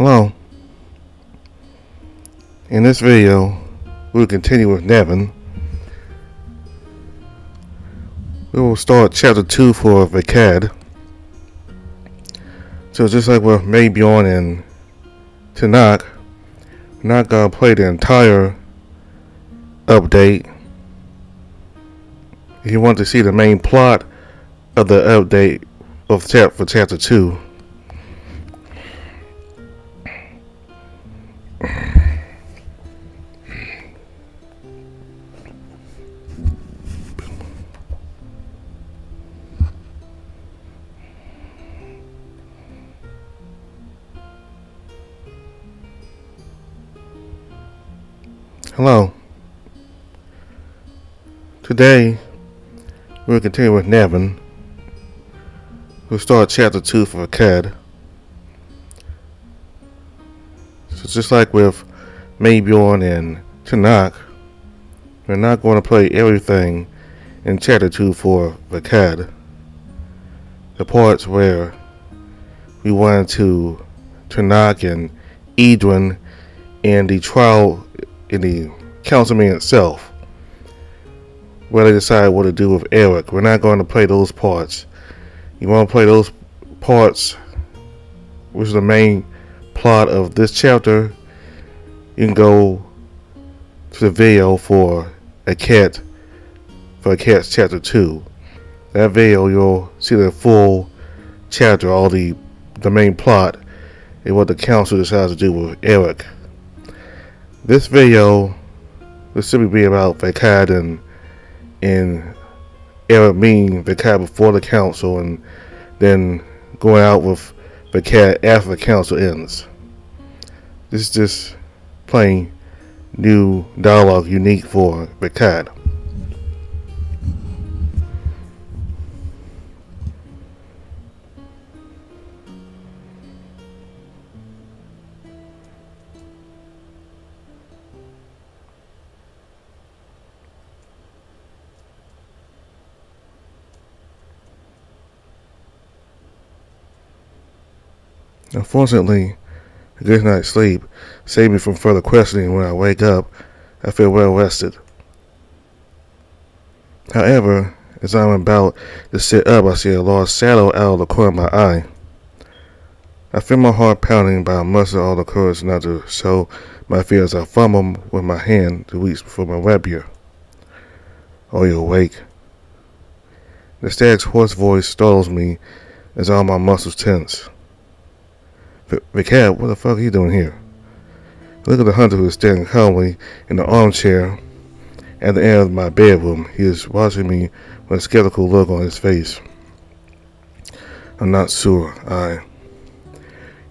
Hello. In this video, we'll continue with NeveN. We will start chapter 2 for Vekad. So just like with NeveN and Tanakh, we're not going to play the entire update. If you want to see the main plot of the update for chapter 2, hello. Today, we'll continue with NeveN. We'll start chapter 2 for Vekad. So just like with NeveN and Tanakh, we're not going to play everything in chapter 2 for Vekad. The parts where we went to Tanakh and NeveN and the trial in the council meeting itself, where they decide what to do with Eric. We're not going to play those parts. You want to play those parts, which is the main plot of this chapter, you can go to the video for Vekad's chapter 2. That video, you'll see the full chapter, all the main plot, and what the council decides to do with Eric. This video will simply be about Vekad and Eric meeting Vekad before the council, and then going out with Vekad after the council ends. This is just plain new dialogue unique for Vekad. Unfortunately, a good night's sleep saved me from further questioning. When I wake up, I feel well rested. However, as I'm about to sit up, I see a large shadow out of the corner of my eye. I feel my heart pounding, but I muster all the courage not to show my fear as I fumble with my hand to reach for my rapier. "Are you awake?" The stag's hoarse voice startles me as all my muscles tense. "Vekad, what the fuck are you doing here?" Look at the hunter who is standing calmly in the armchair at the end of my bedroom. He is watching me with a skeptical look on his face. "I'm not sure.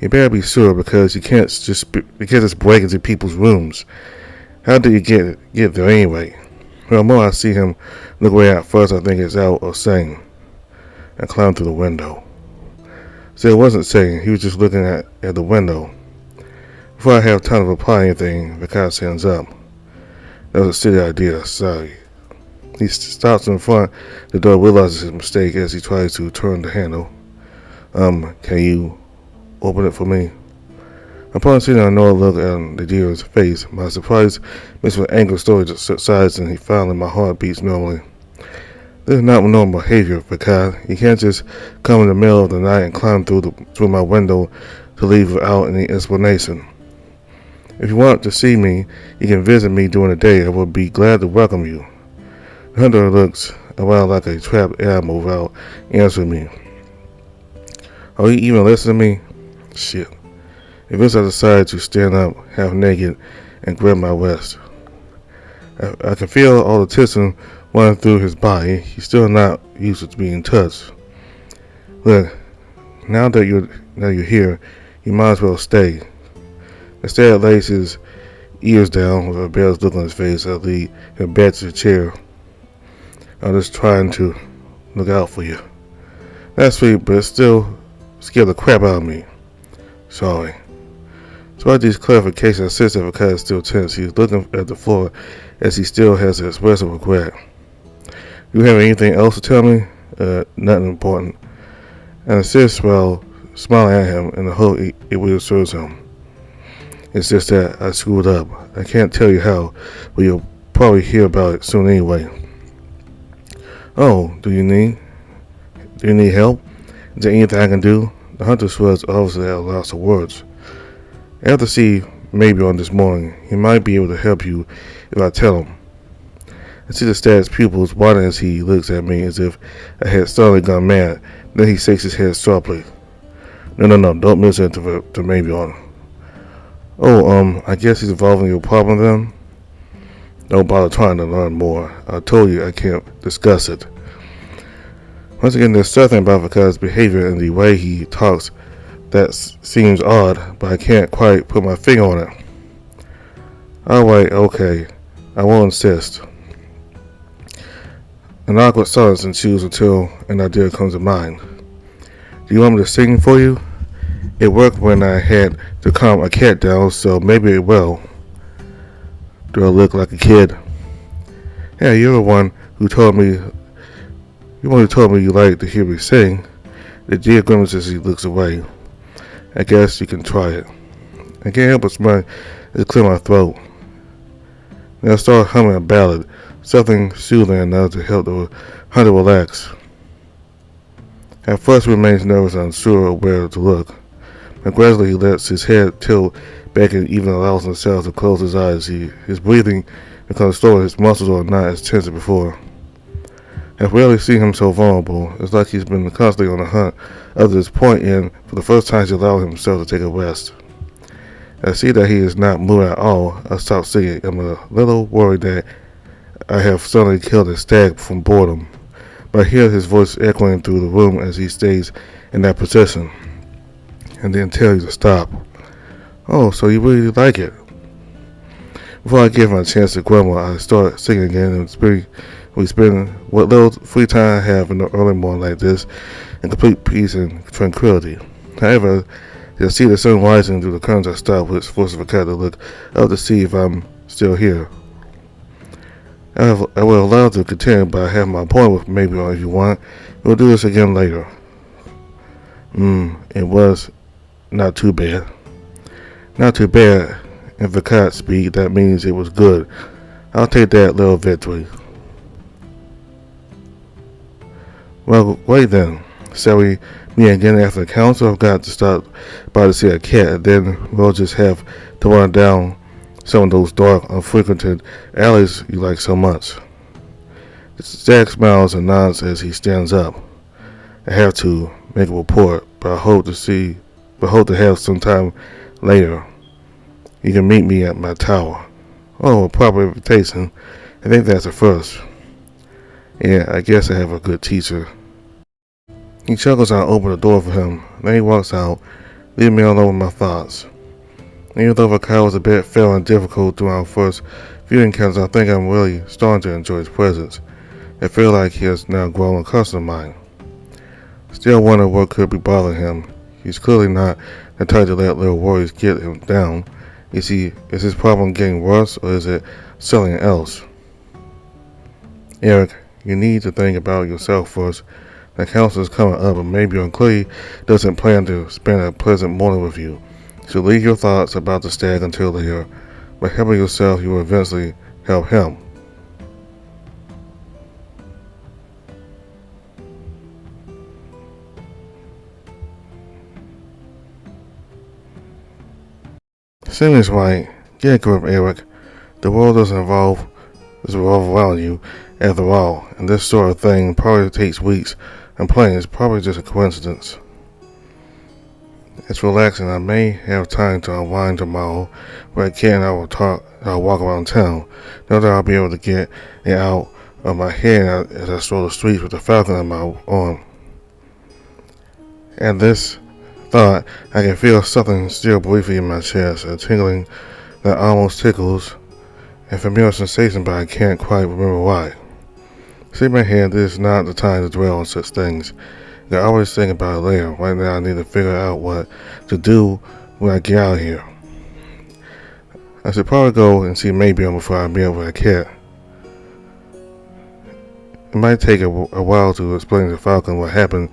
You better be sure, because you can't just break into people's rooms. How did you get there anyway?" The more I see him look away at first, I think it's out of saying. I climbed through the window. So it wasn't saying, he was just looking at the window. Before I have time to reply anything, Vekad stands up. "That was a silly idea, sorry." He stops in front of the door, realizes his mistake as he tries to turn the handle. Can you open it for me?" Upon seeing an annoyed look on the dealer's face, my surprise mixed with anger slowly subsides, and finally my heart beats normally. This is not normal behavior, Vekad. You can't just come in the middle of the night and climb through my window to leave without any explanation. If you want to see me, you can visit me during the day. I will be glad to welcome you. The hunter looks around like a trapped animal without answering me. Are you even listening to me? Shit. Eventually I decide to stand up, half naked, and grab my waist. I can feel all the tension running through his body. He's still not used to being touched. "Look, now that you're here, you might as well stay." Instead, lays his ears down with a embarrassed look on his face. I lead him back to the chair. "I'm just trying to look out for you." That's sweet, but it still scared the crap out of me. "Sorry." Despite these clarifications, I sense that Vekad is still tense. He's looking at the floor as he still has an expressive regret. "You have anything else to tell me?" Nothing important." And insists while smiling at him in the hope it reassures him. It's just that I screwed up. I can't tell you how, but you'll probably hear about it soon anyway. Oh, do you need help? Is there anything I can do? The hunter was obviously at a loss of words. After see maybe on this morning, he might be able to help you if I tell him. I see the stag's pupils widen as he looks at me as if I had suddenly gone mad. Then he shakes his head sharply. No, don't listen to maybe on. Oh, I guess he's involved in your problem then? Don't bother trying to learn more. I told you I can't discuss it. Once again, there's something about Vekad's behavior and the way he talks that seems odd, but I can't quite put my finger on it. Alright, okay. I won't insist. An awkward silence ensues until an idea comes to mind. Do you want me to sing for you? It worked when I had to calm a cat down, so maybe it will. Do I look like a kid? Yeah, you're the one who told me you liked to hear me sing. The deer grimaces as he looks away. I guess you can try it. I can't help but smile as it clears my throat. Then I start humming a ballad, something soothing enough to help the hunter relax. At first he remains nervous and unsure of where to look, but gradually he lets his head tilt back and even allows himself to close his eyes. His breathing becomes slower, his muscles are not as tense as before. I've rarely seen him so vulnerable. It's like he's been constantly on the hunt up to this point, and for the first time he's allowed himself to take a rest. I see that he is not moving at all. I stop singing. I'm a little worried that I have suddenly killed a stag from boredom, but I hear his voice echoing through the room as he stays in that position, and then tell you to stop. Oh, so you really like it? Before I give him a chance to grumble, I start singing again, and we spend what little free time I have in the early morning like this in complete peace and tranquility. However, I see the sun rising through the curtains. I stop, which forces Vekad to look up to see if I'm still here. I will allow to continue, but I have my point with maybe on if you want. We'll do this again later. It was not too bad. Not too bad. In Vekad speak, that means it was good. I'll take that little victory. Well, wait then. Shall we meet again after the council? I've got to stop by to see a cat, and then we'll just have to run down some of those dark, unfrequented alleys you like so much. Zach smiles and nods as he stands up. I have to make a report, but I hope to have some time later. You can meet me at my tower. Oh, a proper invitation. I think that's a first. Yeah, I guess I have a good teacher. He chuckles and I open the door for him. Then he walks out, leaving me alone with my thoughts. Even though Vekad was a bit fair and difficult through our first few encounters, I think I'm really starting to enjoy his presence. I feel like he has now grown accustomed to mine. Still wonder what could be bothering him. He's clearly not the type to let little worries get him down. Is his problem getting worse, or is it something else? Eric, you need to think about yourself first. The council is coming up, and maybe clearly doesn't plan to spend a pleasant morning with you. So leave your thoughts about the stag until later. By helping yourself, you will eventually help him. Seems right. Get a grip, Eric. The world doesn't revolve around you, after all, and this sort of thing probably takes weeks, and playing is probably just a coincidence. It's relaxing. I may have time to unwind tomorrow. When I can, I'll walk around town. Know that I'll be able to get it out of my head as I stroll the streets with the falcon on my arm. At this thought, I can feel something still briefly in my chest, a tingling that almost tickles, a familiar sensation, but I can't quite remember why. See my head, this is not the time to dwell on such things. I always think about it later. Right now I need to figure out what to do when I get out of here. I should probably go and see Maybe before I meet up with a cat. It might take a while to explain to Falcon what happened.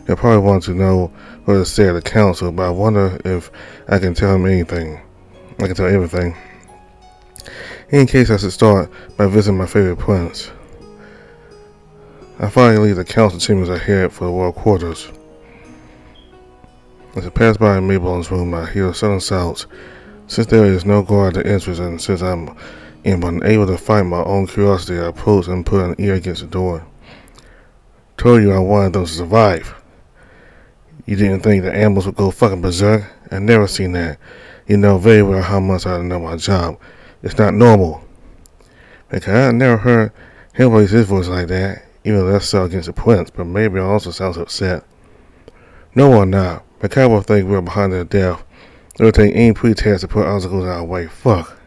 He'll probably want to know what to say at the council, but I wonder if I can tell him anything. I can tell everything. In case I should start by visiting my favorite plants. I finally leave the council chambers I head for the world quarters. As I pass by Maybelline's room, I hear sudden shouts. Since there is no guard at the entrance and since I am unable to fight my own curiosity, I approach and put an ear against the door. Told you I wanted them to survive. You didn't think the animals would go fucking berserk? I never seen that. You know very well how much I know my job. It's not normal. Vekad, I never heard him raise his voice like that, even less so against the prince, but maybe it also sounds upset. No one not. Vekad will think we're behind their death. It will take any pretext to put obstacles in our way. Fuck.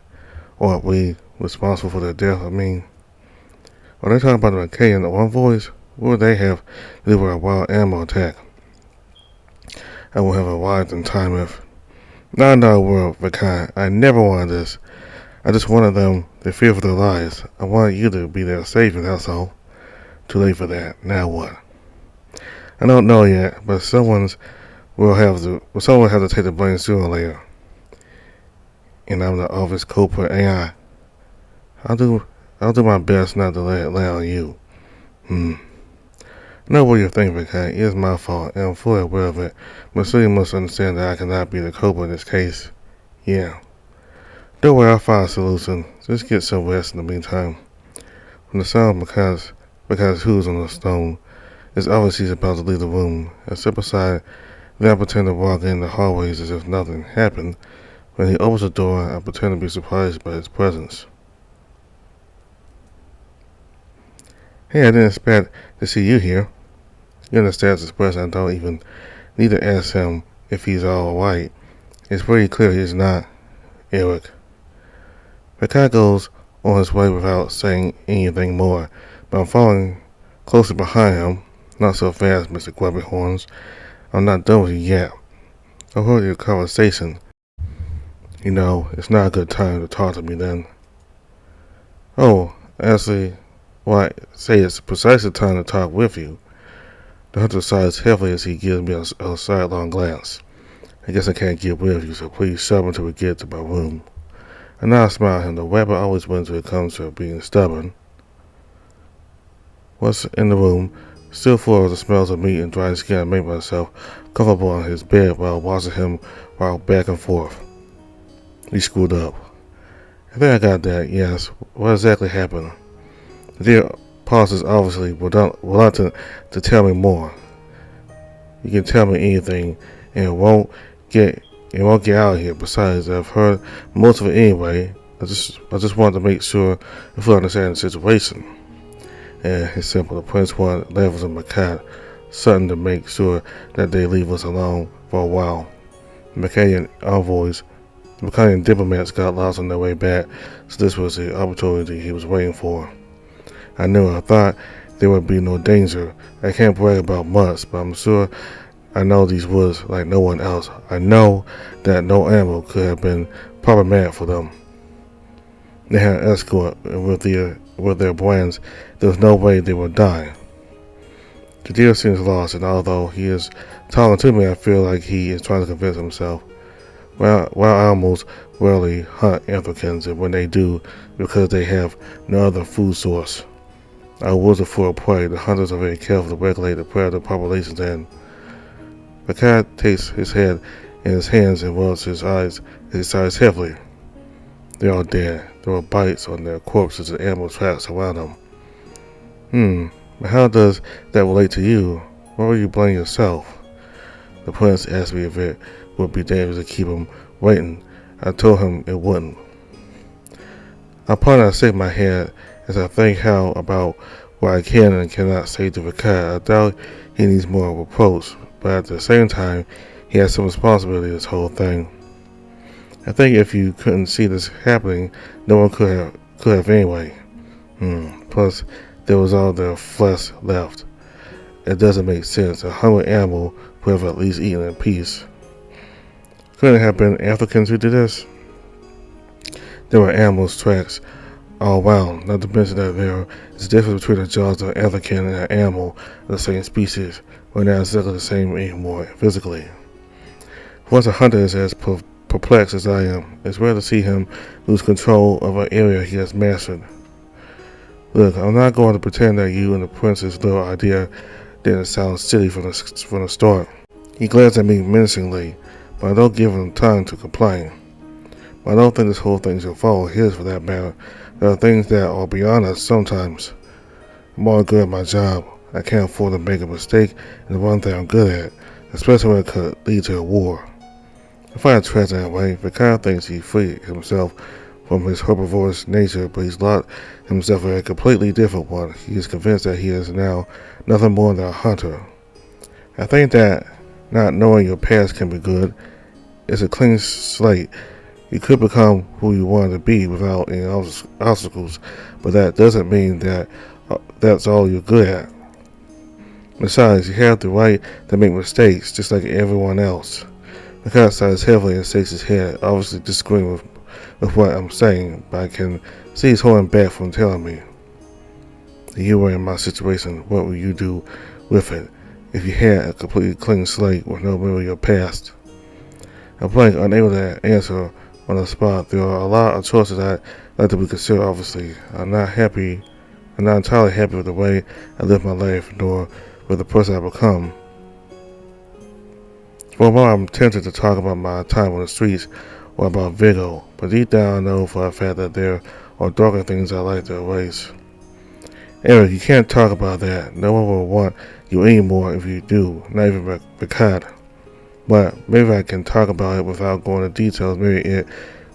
Or are we responsible for their death? I mean, are they talking about the decay in the one voice? What would they have to do with a wild animal attack? I would have arrived in time if... Not in our world, Vekad. I never wanted this. I just wanted them to fear for their lives. I wanted you to be their savior, that's all. Too late for that. Now what? I don't know yet, but someone will have to take the blame sooner or later. And I'm the obvious culprit, ain't I? I'll do my best not to let it lay on you. I know what you're thinking, Vekad. It is my fault, and I'm fully aware of it, but still you must understand that I cannot be the culprit in this case. Yeah. Don't worry, I'll find a solution. Just get some rest in the meantime. When the sound of Vekad's hooves on the stone, it's obvious he's about to leave the room. I step aside, then I pretend to walk in the hallways as if nothing happened. When he opens the door, I pretend to be surprised by his presence. Hey, I didn't expect to see you here. You understand his expression. I don't even need to ask him if he's all right. It's pretty clear he's not. Eric. Vekad goes on his way without saying anything more, but I'm following closely behind him. Not so fast, Mr. Grubby Horns. I'm not done with you yet. I heard your conversation. You know, it's not a good time to talk to me then. Oh, actually, well, I say it's precisely the time to talk with you. The hunter sighs heavily as he gives me a sidelong glance. I guess I can't get with you, so please shove until we get to my room. And now I smile at him. The rabbit always wins when it comes to being stubborn. Once in the room, still full of the smells of meat and dry skin, I make myself comfortable on his bed while watching him walk back and forth. He screwed up. I think I got that, yes. What exactly happened? The dear pauses obviously reluctant to tell me more. You can tell me anything and it won't get out of here. Besides, I've heard most of it anyway. I just wanted to make sure I fully understand the situation. And it's simple. The prince wanted levels of Vekad, something to make sure that they leave us alone for a while. The Vekadian diplomats got lost on their way back, so this was the opportunity he was waiting for. I thought there would be no danger. I can't brag about much, but I'm sure I know these woods like no one else. I know that no animal could have been problematic for them. They had an escort, and with their brands, there was no way they would die. The deer seems lost, and although he is talking to me, I feel like he is trying to convince himself. Wild animals rarely hunt Africans, and when they do, because they have no other food source. Our woods are full of prey. The hunters are very careful to regulate the predator populations, and Vekad takes his head in his hands and rubs his eyes as he sighs heavily. They're all dead. There were bites on their corpses and animal tracks around them. But how does that relate to you? Why would you blame yourself? The prince asked me if it would be dangerous to keep him waiting. I told him it wouldn't. I ponder and shake my head as I think about what I can and cannot say to Vekad. I doubt he needs more reproach, but at the same time, he has some responsibility in this whole thing. I think if you couldn't see this happening, no one could have anyway. Plus, there was all the flesh left. It doesn't make sense. A hungry animal would have at least eaten in peace. Couldn't it have been Africans who did this? There were animals' tracks all around, not to mention that there is a difference between the jaws of an African and an animal of the same species. We're not exactly the same anymore physically. Once a hunter is as perplexed as I am. It's rare to see him lose control of an area he has mastered. Look, I'm not going to pretend that you and the prince's little idea didn't sound silly from the start. He glanced at me menacingly, but I don't give him time to complain. But I don't think this whole thing should follow his for that matter. There are things that are beyond us sometimes. I'm all good at my job. I can't afford to make a mistake in the one thing I'm good at, especially when it could lead to a war. I find it tragic that way. Vekad thinks he freed himself from his herbivorous nature, but he's locked himself in a completely different one. He is convinced that he is now nothing more than a hunter. I think that not knowing your past can be good. It's a clean slate. You could become who you want to be without any obstacles, but that doesn't mean that that's all you're good at. Besides, you have the right to make mistakes, just like everyone else. Vekad sighs heavily and shakes his head, obviously disagreeing with what I'm saying, but I can see he's holding back from telling me. If you were in my situation, what would you do with it if you had a completely clean slate with no memory of your past? I'm blank, unable to answer on the spot. There are a lot of choices I'd like to be considered, obviously. I'm not entirely happy with the way I live my life, nor with the person I've become. For a while, I'm tempted to talk about my time on the streets or about Vekad, but deep down I know for a fact that there are darker things I'd like to erase. Eric, you can't talk about that. No one will want you anymore if you do, not even Vekad. But maybe I can talk about it without going into details. Maybe it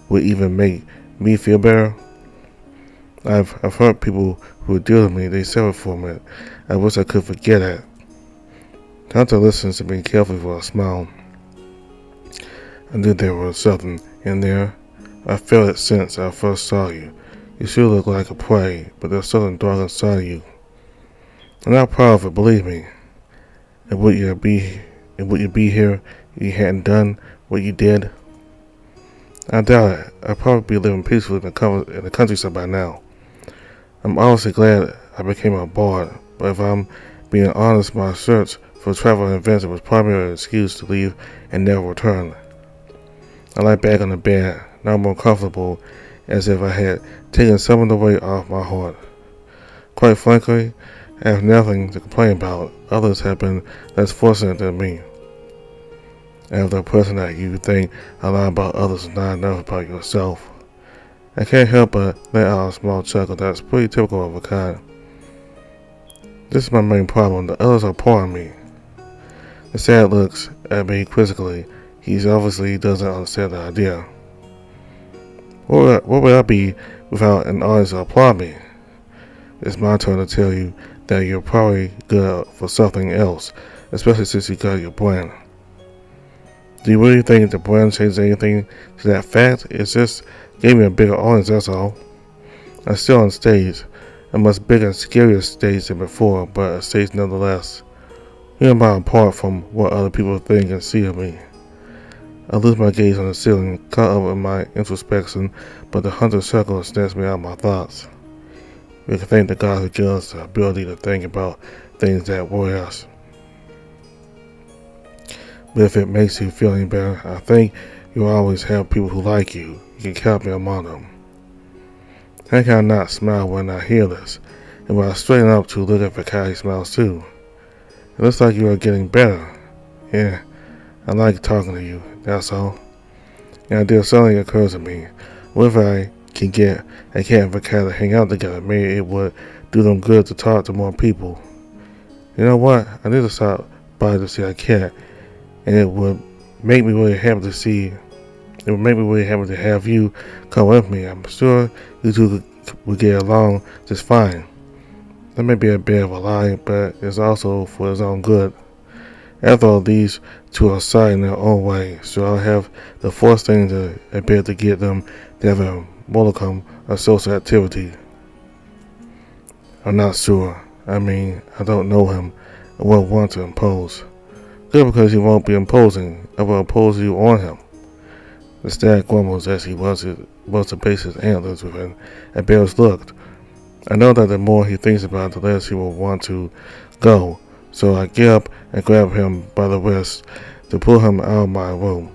would even make me feel better. I've heard people who deal with me, they suffer from it. I wish I could forget it. Hunter listens to me carefully for a smile. I knew there was something in there. I felt it since I first saw you. You sure look like a prey, but there's something dark inside of you. I'm not proud of it, believe me. And would you be here if you hadn't done what you did? I doubt it. I'd probably be living peacefully in the countryside by now. I'm obviously glad I became a bard, but if I'm being honest, my search for travel and adventure was primarily an excuse to leave and never return. I lie back on the bed, now more comfortable, as if I had taken some of the weight off my heart. Quite frankly, I have nothing to complain about. Others have been less fortunate than me. As the person that you think a lot about others and not enough about yourself. I can't help but let out a small chuckle that's pretty typical of Vekad. This is my main problem. The others are part of me. The sad looks at me quizzically. He obviously doesn't understand the idea. What would I be without an audience to applaud me? It's my turn to tell you that you're probably good for something else, especially since you got your brand. Do you really think the brand changed anything to that fact? It just gave me a bigger audience, that's all. I'm still on stage, a much bigger and scarier stage than before, but a stage nonetheless. Here am I apart from what other people think and see of me. I lose my gaze on the ceiling, caught up in my introspection, but the hunter circle snatched me out of my thoughts. We can thank the God who gives us the ability to think about things that worry us. But if it makes you feel any better, I think you'll always have people who like you. You can count me among them. How can I not smile when I hear this? And when I straighten up to look at Vekad, he smiles too. It looks like you are getting better. Yeah, I like talking to you, that's all. And idea suddenly occurs to me. What if I can get a cat and Vekad to hang out together? Maybe it would do them good to talk to more people. You know what? I need to stop by to see a cat, and it would make me really happy to see. It would make me really happy to have you come with me. I'm sure you two would get along just fine. That may be a bit of a lie, but it's also for his own good. After all, these two are side in their own way, so I'll have the first thing to admit to get them to have a modicum of social activity. I'm not sure. I mean, I don't know him. I won't want to impose. Good, because he won't be imposing. I will impose you on him. The stag grumbles as he was to base his antlers with an embarrassed look. I know that the more he thinks about it, the less he will want to go. So I get up and grab him by the wrist to pull him out of my room.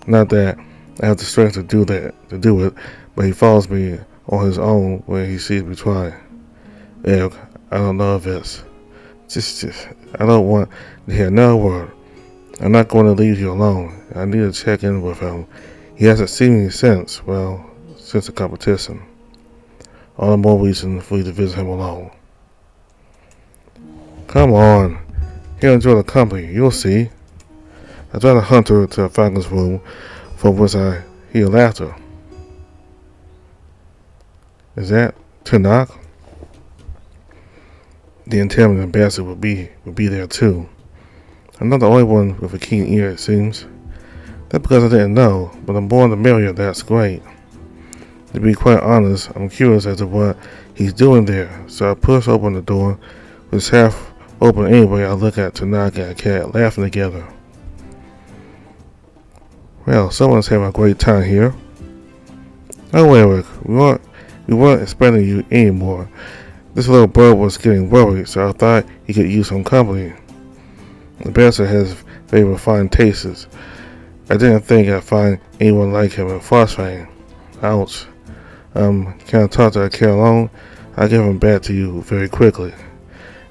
Not that I have the strength to do it, but he follows me on his own when he sees me try. Eric, I don't know if it's just I don't want to hear another word. I'm not going to leave you alone. I need to check in with him. He hasn't seen me since the competition. All the more reason for you to visit him alone. Come on. He'll enjoy the company. You'll see. I try to hunt her to Falcon's room, from which I hear laughter. Is that Tanakh? The intelligent ambassador will be there too. I'm not the only one with a keen ear, it seems. That's because I didn't know, but the more the merrier, that's great. To be quite honest, I'm curious as to what he's doing there, so I push open the door, which is half open anyway. I look at Tanakh and Cat laughing together. Well, someone's having a great time here. Oh, Eric, we weren't expecting you anymore. This little bird was getting worried, so I thought he could use some company. The bastard has very refined tastes. I didn't think I'd find anyone like him in Frostfang. Ouch. Can I talk to Cat alone? I'll give him back to you very quickly.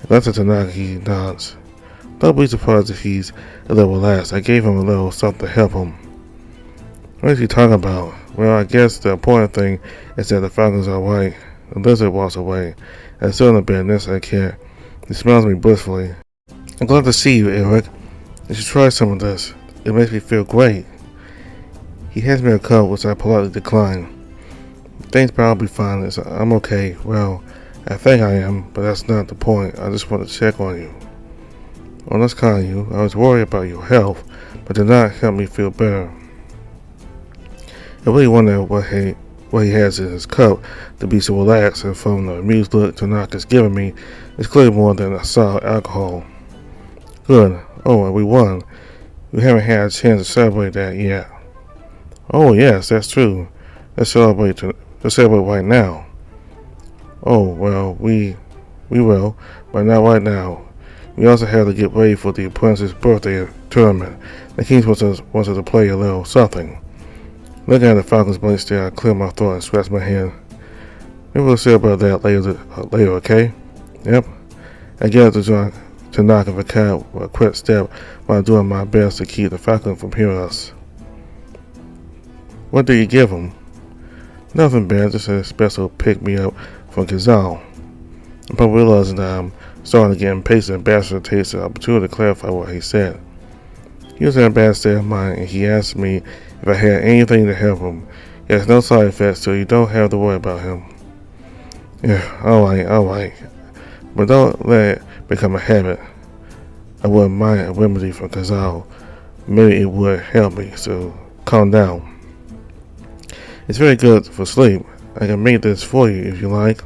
That's a Tanaka, he nods. Don't be surprised if he's a little relaxed. I gave him a little something to help him. What is he talking about? Well, I guess the important thing is that the Falcon's alright. The lizard walks away. I still in the bed next to the cat. He smells me blissfully. I'm glad to see you, Eric. You should try some of this. It makes me feel great. He hands me a cup, which I politely decline. Things probably fine. I'm okay. Well, I think I am, but that's not the point. I just want to check on you. Well, that's kind of you. I was worried about your health, but did not help me feel better. I really wonder what he has in his cup to be so relaxed, and from the amused look Tanakh is giving me, it's clearly more than a solid alcohol. Good. Oh, and we won. We haven't had a chance to celebrate that yet. Oh, yes, that's true. Let's celebrate right now. Oh, well, we will, but not right now. We also have to get ready for the apprentice's birthday tournament. The Kings wants us to play a little something. Looking at the Falcon's blank stare, I clear my throat and scratch my hand. Maybe we'll say about that later, okay? Yep. I get up to join Tanakh and Vekad with a quick step while doing my best to keep the Falcon from hearing us. What did you give him? Nothing bad, just a special pick-me-up from Kazal. I'm probably realizing that I'm starting to get impatient. Ambassador takes the opportunity to clarify what he said. He was in a bad state of mind, and he asked me if I had anything to help him. He has no side effects, so you don't have to worry about him. Yeah, alright. But don't let it become a habit. I wouldn't mind a remedy from Kazal. Maybe it would help me, so calm down. It's very good for sleep. I can make this for you if you like.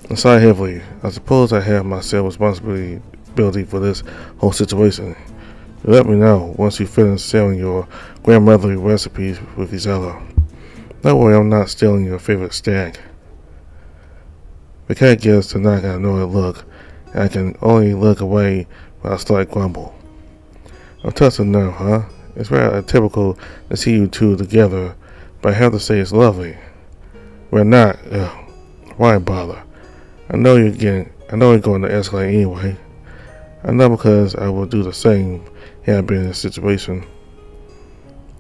I sigh heavily. I suppose I have myself responsibility for this whole situation. You let me know once you finish selling your grandmotherly recipes with each other. Don't worry, I'm not stealing your favorite stack. The cat gives Tanakh an annoyed look, and I can only look away when I start grumble. I'm touched a nerve, huh? It's rather typical to see you two together, but I have to say it's lovely. We're not. Why bother? I know you're going to escalate anyway. I know because I will do the same had I been in this situation.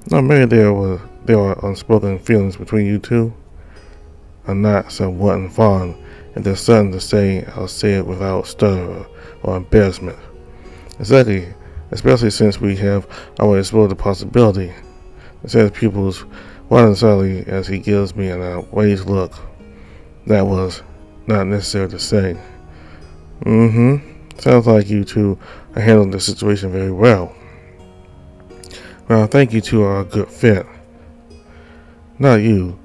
No, maybe there are unspoken feelings between you two. I'm not somewhat fond. If there's something to say, I'll say it without stutter or embarrassment. Exactly, especially since we have already explored the possibility. It says pupils widen slightly as he gives me an outraged look. That was not necessary to say. Sounds like you two are handling the situation very well. Well, I think you two are a good fit. Not you.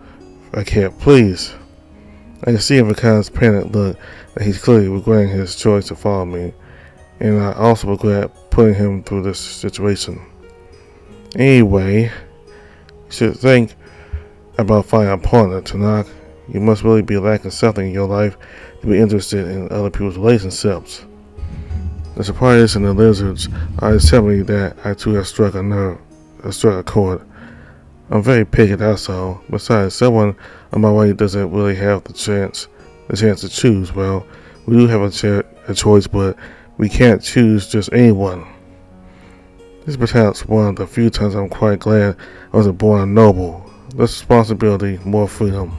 I can't, please. I can see in Vekad's panicked look that he's clearly regretting his choice to follow me, and I also regret putting him through this situation. Anyway, you should think about finding a partner, Tanakh. You must really be lacking something in your life to be interested in other people's relationships. The surprise and the lizards are telling me that I too have struck a chord. I'm very picky, that's all. Besides, someone on my way doesn't really have the chance to choose. Well, we do have a choice, but we can't choose just anyone. This is perhaps one of the few times I'm quite glad I wasn't born a noble. Less responsibility, more freedom.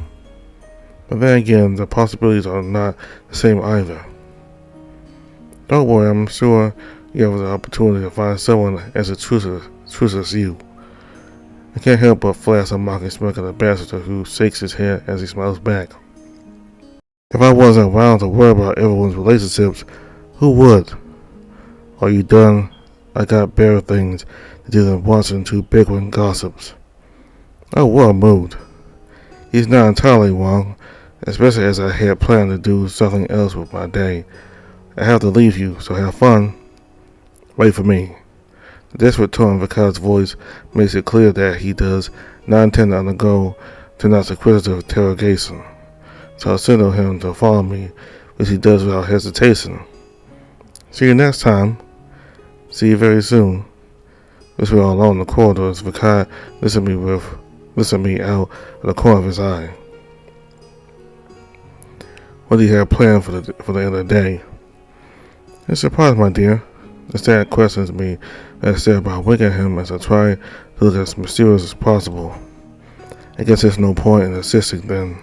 But then again, the possibilities are not the same either. Don't worry, I'm sure you have the opportunity to find someone as true as you. I can't help but flash a mocking smirk at the bastard who shakes his head as he smiles back. If I wasn't around to worry about everyone's relationships, who would? Are you done? I got better things to do than watching two bickering gossips. Oh, what a mood. He's not entirely wrong, especially as I had planned to do something else with my day. I have to leave you, so have fun. Wait for me. The desperate tone of Vekad's voice makes it clear that he does not intend to undergo tonight's inquisitive interrogation. So I signal him to follow me, which he does without hesitation. See you next time. See you very soon. As we are alone in the corridors, Vekad listens me out of the corner of his eye. What do you have planned for the end of the day? A surprise, my dear. The dad questions me as I stare by winking at him as I try to look as mysterious as possible. I guess there's no point in insisting then.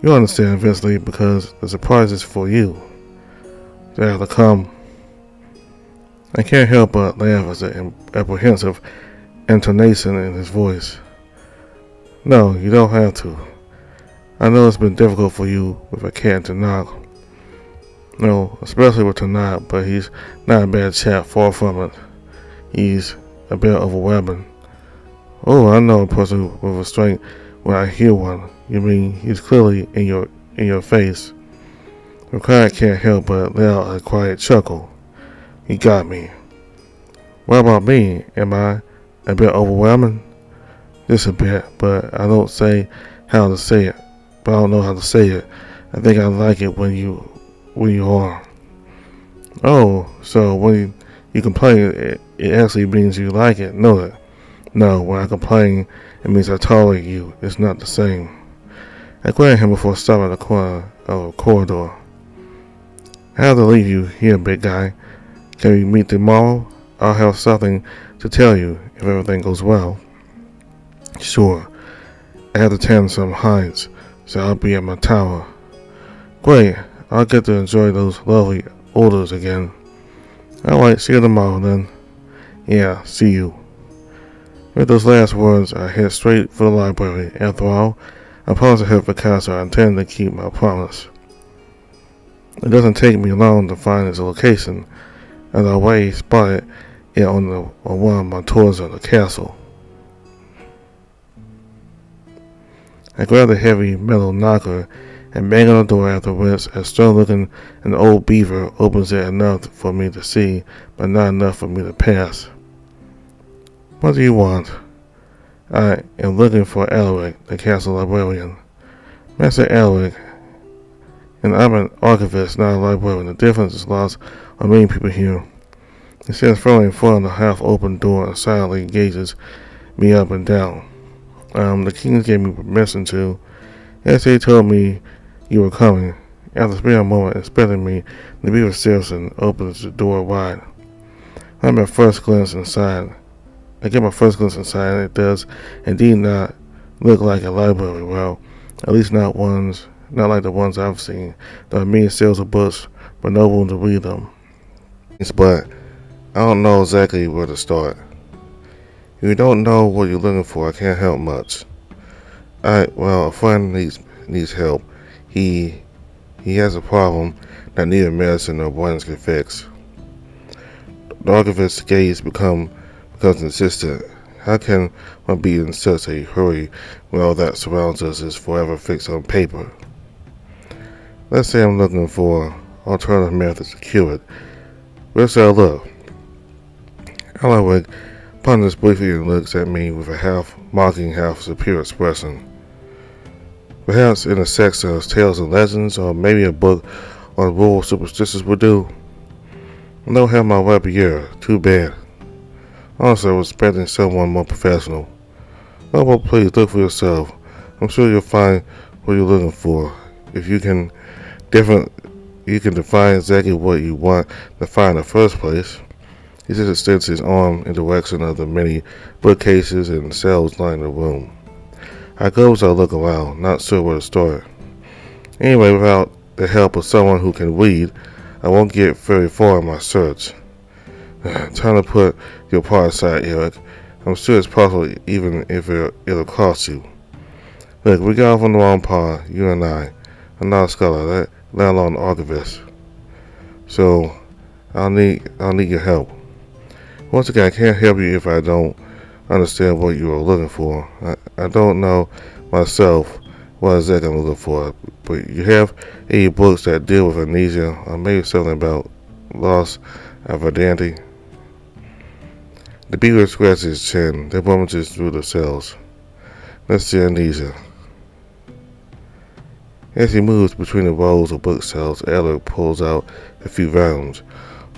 You'll understand eventually because the surprise is for you. They have to come. I can't help but laugh at the apprehensive intonation in his voice. No, you don't have to. I know it's been difficult for you with a cat to knock. No, especially with Tanat, but he's not a bad chap, far from it. He's a bit overwhelming. Oh, I know a person with a strength when I hear one. You mean he's clearly in your face. Vekad can't help but let out a quiet chuckle. He got me. What about me? Am I a bit overwhelming? Just a bit, but I don't know how to say it. I think I like it when you are. Oh, so when you complain, it actually means you like it. No, when I complain, it means I tolerate you. It's not the same. I glared at him before stopping at the corner of a corridor. I have to leave you here, big guy. Can we meet tomorrow? I'll have something to tell you if everything goes well. Sure. I have to tend some hides, so I'll be at my tower. Great. I'll get to enjoy those lovely odors again. Alright, see you tomorrow then. Yeah, see you. With those last words, I head straight for the library. After all, I promised to help Vekad, so I intend to keep my promise. It doesn't take me long to find its location, as I already spotted it on one of my tours of the castle. I grab the heavy metal knocker and bang on the door after which a stern-looking and old beaver opens it enough for me to see, but not enough for me to pass. What do you want? I am looking for Alaric, the castle librarian. Master Alaric, and I'm an archivist, not a librarian. The difference is lost on many people here. He stands firmly in front of the half-open door and silently gazes me up and down. The kings gave me permission to. As they told me you were coming. After spending a moment inspecting me, the beaver steps and opens the door wide. I get my first glimpse inside, and it does indeed not look like a library. Well, at least not like the ones I've seen. There are many sales of books, but no room to read them. But I don't know exactly where to start. If you don't know what you're looking for, I can't help much. A friend needs help. He has a problem that neither medicine or ones can fix. The archivist's gaze becomes insistent. How can one be in such a hurry when all that surrounds us is forever fixed on paper? Let's say I'm looking for alternative methods to cure it. Where should I look? Alaric ponders briefly and looks at me with a half-mocking, half-superior expression. Perhaps in a section of tales and legends, or maybe a book on rural superstitions would do. I don't have my rapier. Too bad. Honestly, I was expecting someone more professional. Well, please look for yourself. I'm sure you'll find what you're looking for. If different, you can define exactly what you want to find in the first place. He just extends his arm in the direction of the many bookcases and shelves lining the room. I go as I look around, not sure where to start. Anyway, without the help of someone who can read, I won't get very far in my search. Time to put your part aside, Eric. I'm sure it's possible, even if it'll cost you. Look, we got off on the wrong path, you and I. I'm not a scholar, let alone an archivist. So, I'll need your help. Once again, I can't help you if I don't understand what you are looking for. I don't know myself what exactly I'm looking for, but you have any books that deal with amnesia, or maybe something about loss of identity? The beaver scratches his chin, then rummages through the cells. Let's see amnesia. As he moves between the rows of bookshelves, Alec pulls out a few volumes.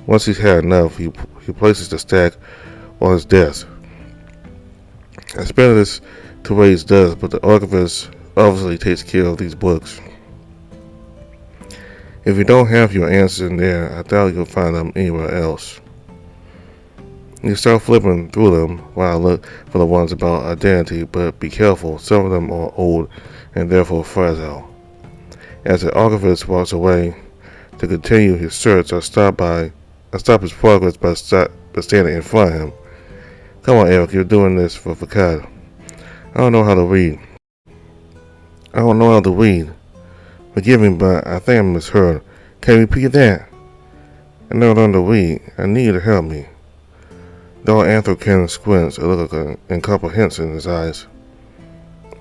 Once he's had enough, he places the stack on his desk. I spent this to what he does, but the archivist obviously takes care of these books. If you don't have your answers in there, I doubt you'll find them anywhere else. You start flipping through them while I look for the ones about identity, but be careful, some of them are old and therefore fragile. As the archivist walks away to continue his search, I stop his progress by standing in front of him. Come on, Eric, you're doing this for Vekad. I don't know how to read. Forgive me, but I think I misheard. Can you repeat that? I never learned to read. I need you to help me. Dog Anthrokin squints, a look of incomprehension in his eyes.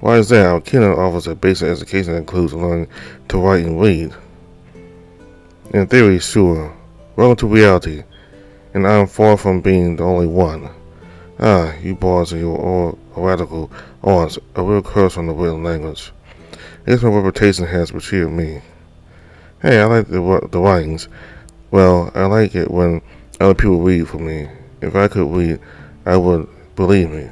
Why is that? Our kingdom offers a basic education that includes learning to write and read. In theory, sure. Welcome to reality, and I am far from being the only one. You boys and your radical arts, a real curse on the written language. I guess my reputation has preceded me. Hey, I like the writings. Well, I like it when other people read for me. If I could read, I would, believe me.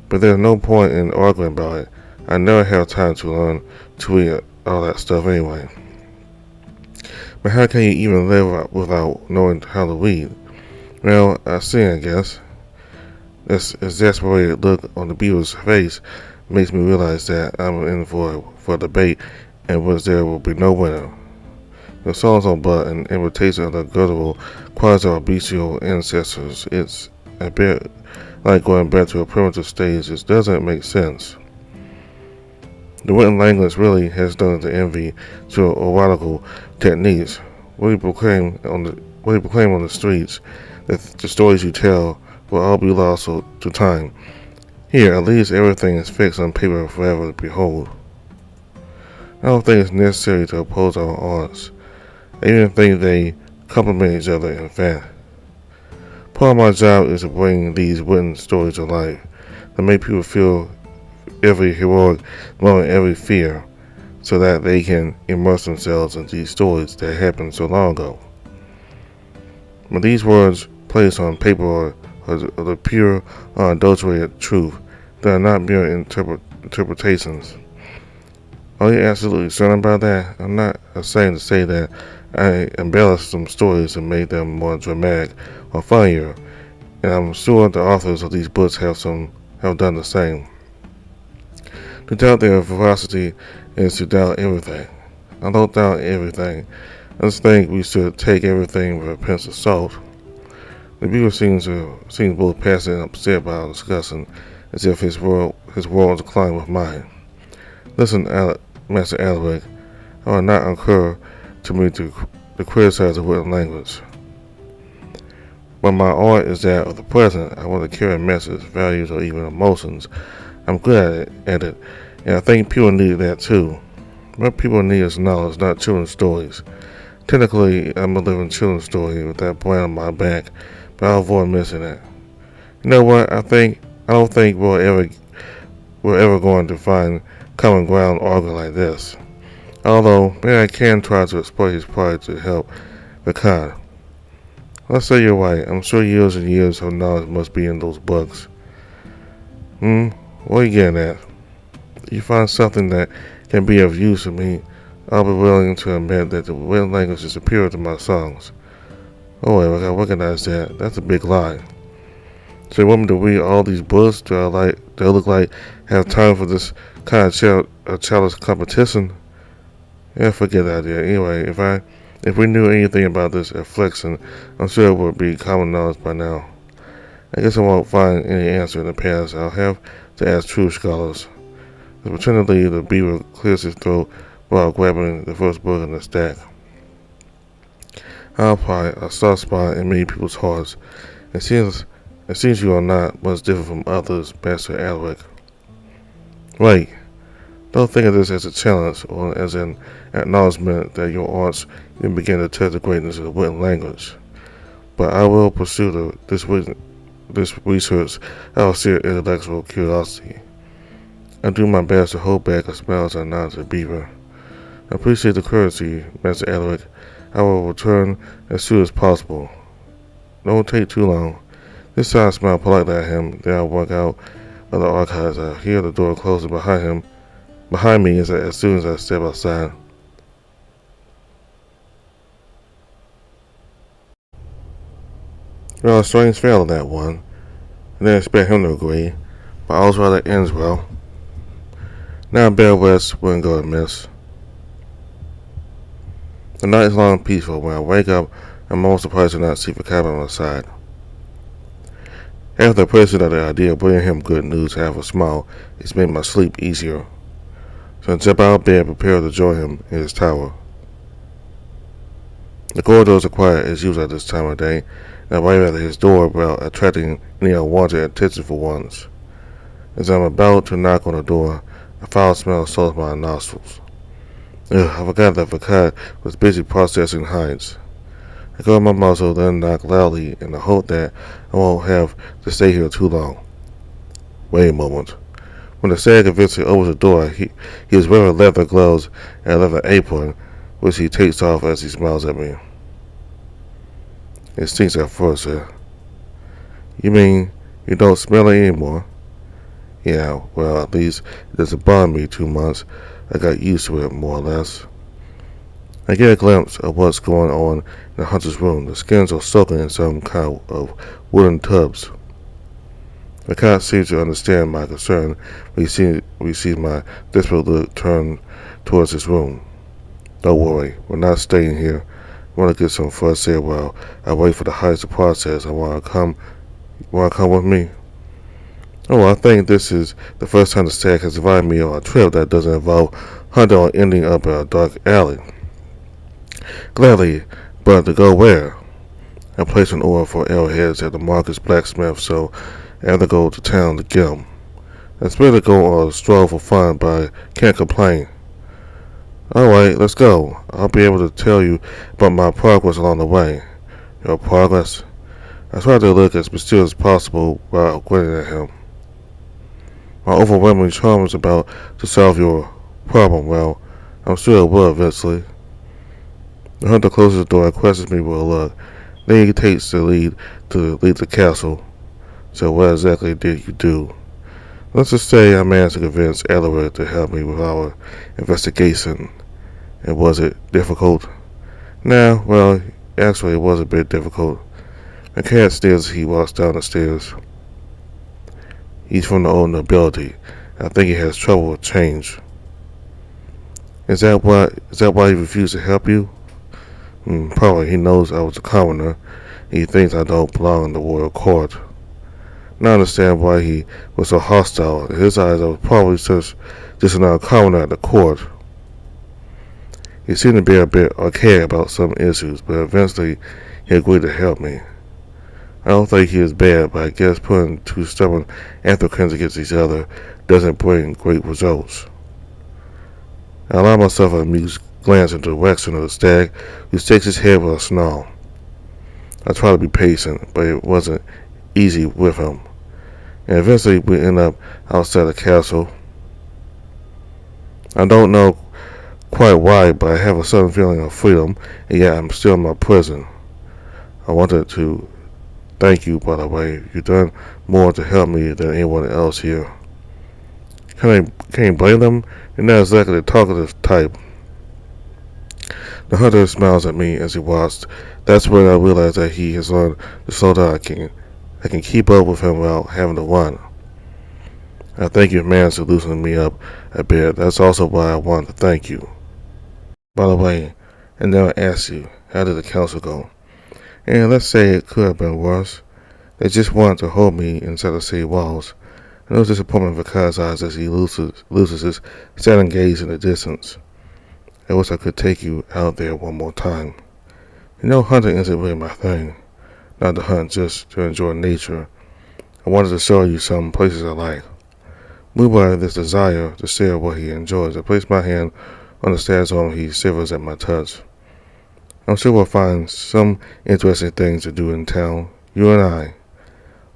But there's no point in arguing about it. I never have time to learn to read all that stuff anyway. But how can you even live without knowing how to read? Well, I see, I guess. This exasperated look on the beaver's face makes me realize that I'm in for a debate in which there will be no winner. The songs are but an invitation of the guttural, quasi-bestial ancestors. It's a bit like going back to a primitive stage. It doesn't make sense. The written language really has done the envy to oratical techniques. What you proclaim on the streets, that the stories you tell will all be lost to time. Here, at least everything is fixed on paper forever to behold. I don't think it's necessary to oppose our arts. I even think they complement each other, in fact. Part of my job is to bring these written stories to life, to make people feel every heroic moment, every fear, so that they can immerse themselves in these stories that happened so long ago. But these words placed on paper are the pure, unadulterated truth. They are not mere interpretations. Are you absolutely certain about that? I'm not ashamed to say that I embellished some stories and made them more dramatic or funnier, and I'm sure the authors of these books have done the same. To doubt their veracity is to doubt everything. I don't doubt everything. I just think we should take everything with a pinch of salt. The viewer seems both passive and upset by our discussion, as if his world is colliding with mine. Listen, Master Alaric, it will not occur to me to criticize the written language. But my art is that of the present. I want to carry a message, values, or even emotions. I'm good at it, and I think people need that too. What people need is knowledge, not children's stories. Technically, I'm a living children's story with that brand on my back, but I'll avoid missing it. You know what? I don't think we're ever going to find common ground arguing like this. Although, maybe I can try to exploit his pride to help Vekad. Let's say you're right. I'm sure years and years of knowledge must be in those books. What are you getting at? If you find something that can be of use to me, I'll be willing to admit that the written language is superior to my songs. Oh wait, I gotta recognize that. That's a big lie. So you want me to read all these books? Do I look like I have time for this kind of childish competition? Yeah, forget that idea. Anyway, if we knew anything about this affliction, I'm sure it would be common knowledge by now. I guess I won't find any answer in the past. I'll have to ask true scholars. Pretendingly, the beaver clears his throat while grabbing the first book in the stack. I occupy a soft spot in many people's hearts. It seems you are not much different from others, Master Alaric. Wait, don't think of this as a challenge or as an acknowledgement that your arts even begin to test the greatness of the written language. But I will pursue this research out of sheer intellectual curiosity. I do my best to hold back a smile as I nod to the beaver. I appreciate the courtesy, Master Alaric. I will return as soon as possible. Don't take too long. This time I smile politely at him, then I walk out of the archives. I hear the door closing behind me as soon as I step outside. Well, a strange fail on that one. I didn't expect him to agree, but I was rather it ends well. Now Bell West wouldn't go amiss. The night is long and peaceful. When I wake up, I'm most surprised to not see Vekad by my side. After appraising the idea of bringing him good news, I have a smile. It's made my sleep easier. So I jump out of bed, prepare to join him in his tower. The corridors are quiet as usual at this time of day, and I wave at his door without attracting any unwanted attention for once. As I'm about to knock on the door, a foul smell assaults my nostrils. I forgot that Vekad was busy processing hides. I cover my muzzle, then knock loudly in the hope that I won't have to stay here too long. Wait a moment. When the stag eventually opens the door, he is wearing leather gloves and a leather apron, which he takes off as he smiles at me. It stinks at first, sir. You mean you don't smell it anymore? Yeah, well, at least it doesn't bother me 2 months. I got used to it, more or less. I get a glimpse of what's going on in the hunter's room. The skins are soaking in some kind of wooden tubs. I can't seem to understand my concern when he sees my desperate look turned towards his room. Don't worry, we're not staying here. I want to get some fresh air while I wait for the hides to process. I want to come with me. Oh, I think this is the first time the stag has invited me on a trip that doesn't involve hunting or ending up in a dark alley. Gladly, but to go where? I place an order for arrowheads at the Marcus blacksmith, so I have to go to town to get them. It's better to go on a stroll for fun, but I can't complain. Alright, let's go. I'll be able to tell you about my progress along the way. Your progress? I try to look as mysterious as possible while grinning at him. My overwhelming charm is about to solve your problem. Well, I'm sure it will eventually. The hunter closes the door and questions me with a look. Then he takes the lead to leave the castle. So what exactly did you do? Let's just say I managed to convince Alaric to help me with our investigation. And was it difficult? Nah, well, actually it was a bit difficult. The cat stares as he walks down the stairs. He's from the old nobility. I think he has trouble with change. Is that why he refused to help you? Probably. He knows I was a commoner. He thinks I don't belong in the royal court. Now I understand why he was so hostile. In his eyes, I was probably just another commoner at the court. He seemed to be a bit archaic about some issues, but eventually he agreed to help me. I don't think he is bad, but I guess putting two stubborn Africans against each other doesn't bring great results. I allow myself an amused glance in the direction of the stag, who shakes his head with a snarl. I try to be patient, but it wasn't easy with him. And eventually we end up outside the castle. I don't know quite why, but I have a sudden feeling of freedom, and yet I'm still in my prison. I wanted to thank you, by the way. You've done more to help me than anyone else here. Can't blame them. You're not exactly the talkative type. The hunter smiles at me as he walks. That's when I realize that he has learned to slow down. I can keep up with him without having to run. I thank you, man, for loosening me up a bit. That's also why I wanted to thank you. By the way, I never asked you, how did the council go? And let's say it could have been worse. They just wanted to hold me inside the city walls. I know disappointment in Vekad's eyes as he loses his saddened gaze in the distance. I wish I could take you out there one more time. You know, hunting isn't really my thing. Not to hunt, just to enjoy nature. I wanted to show you some places I like. Moved by this desire to share what he enjoys, I place my hand on the stag's arm. He shivers at my touch. I'm sure we'll find some interesting things to do in town, you and I.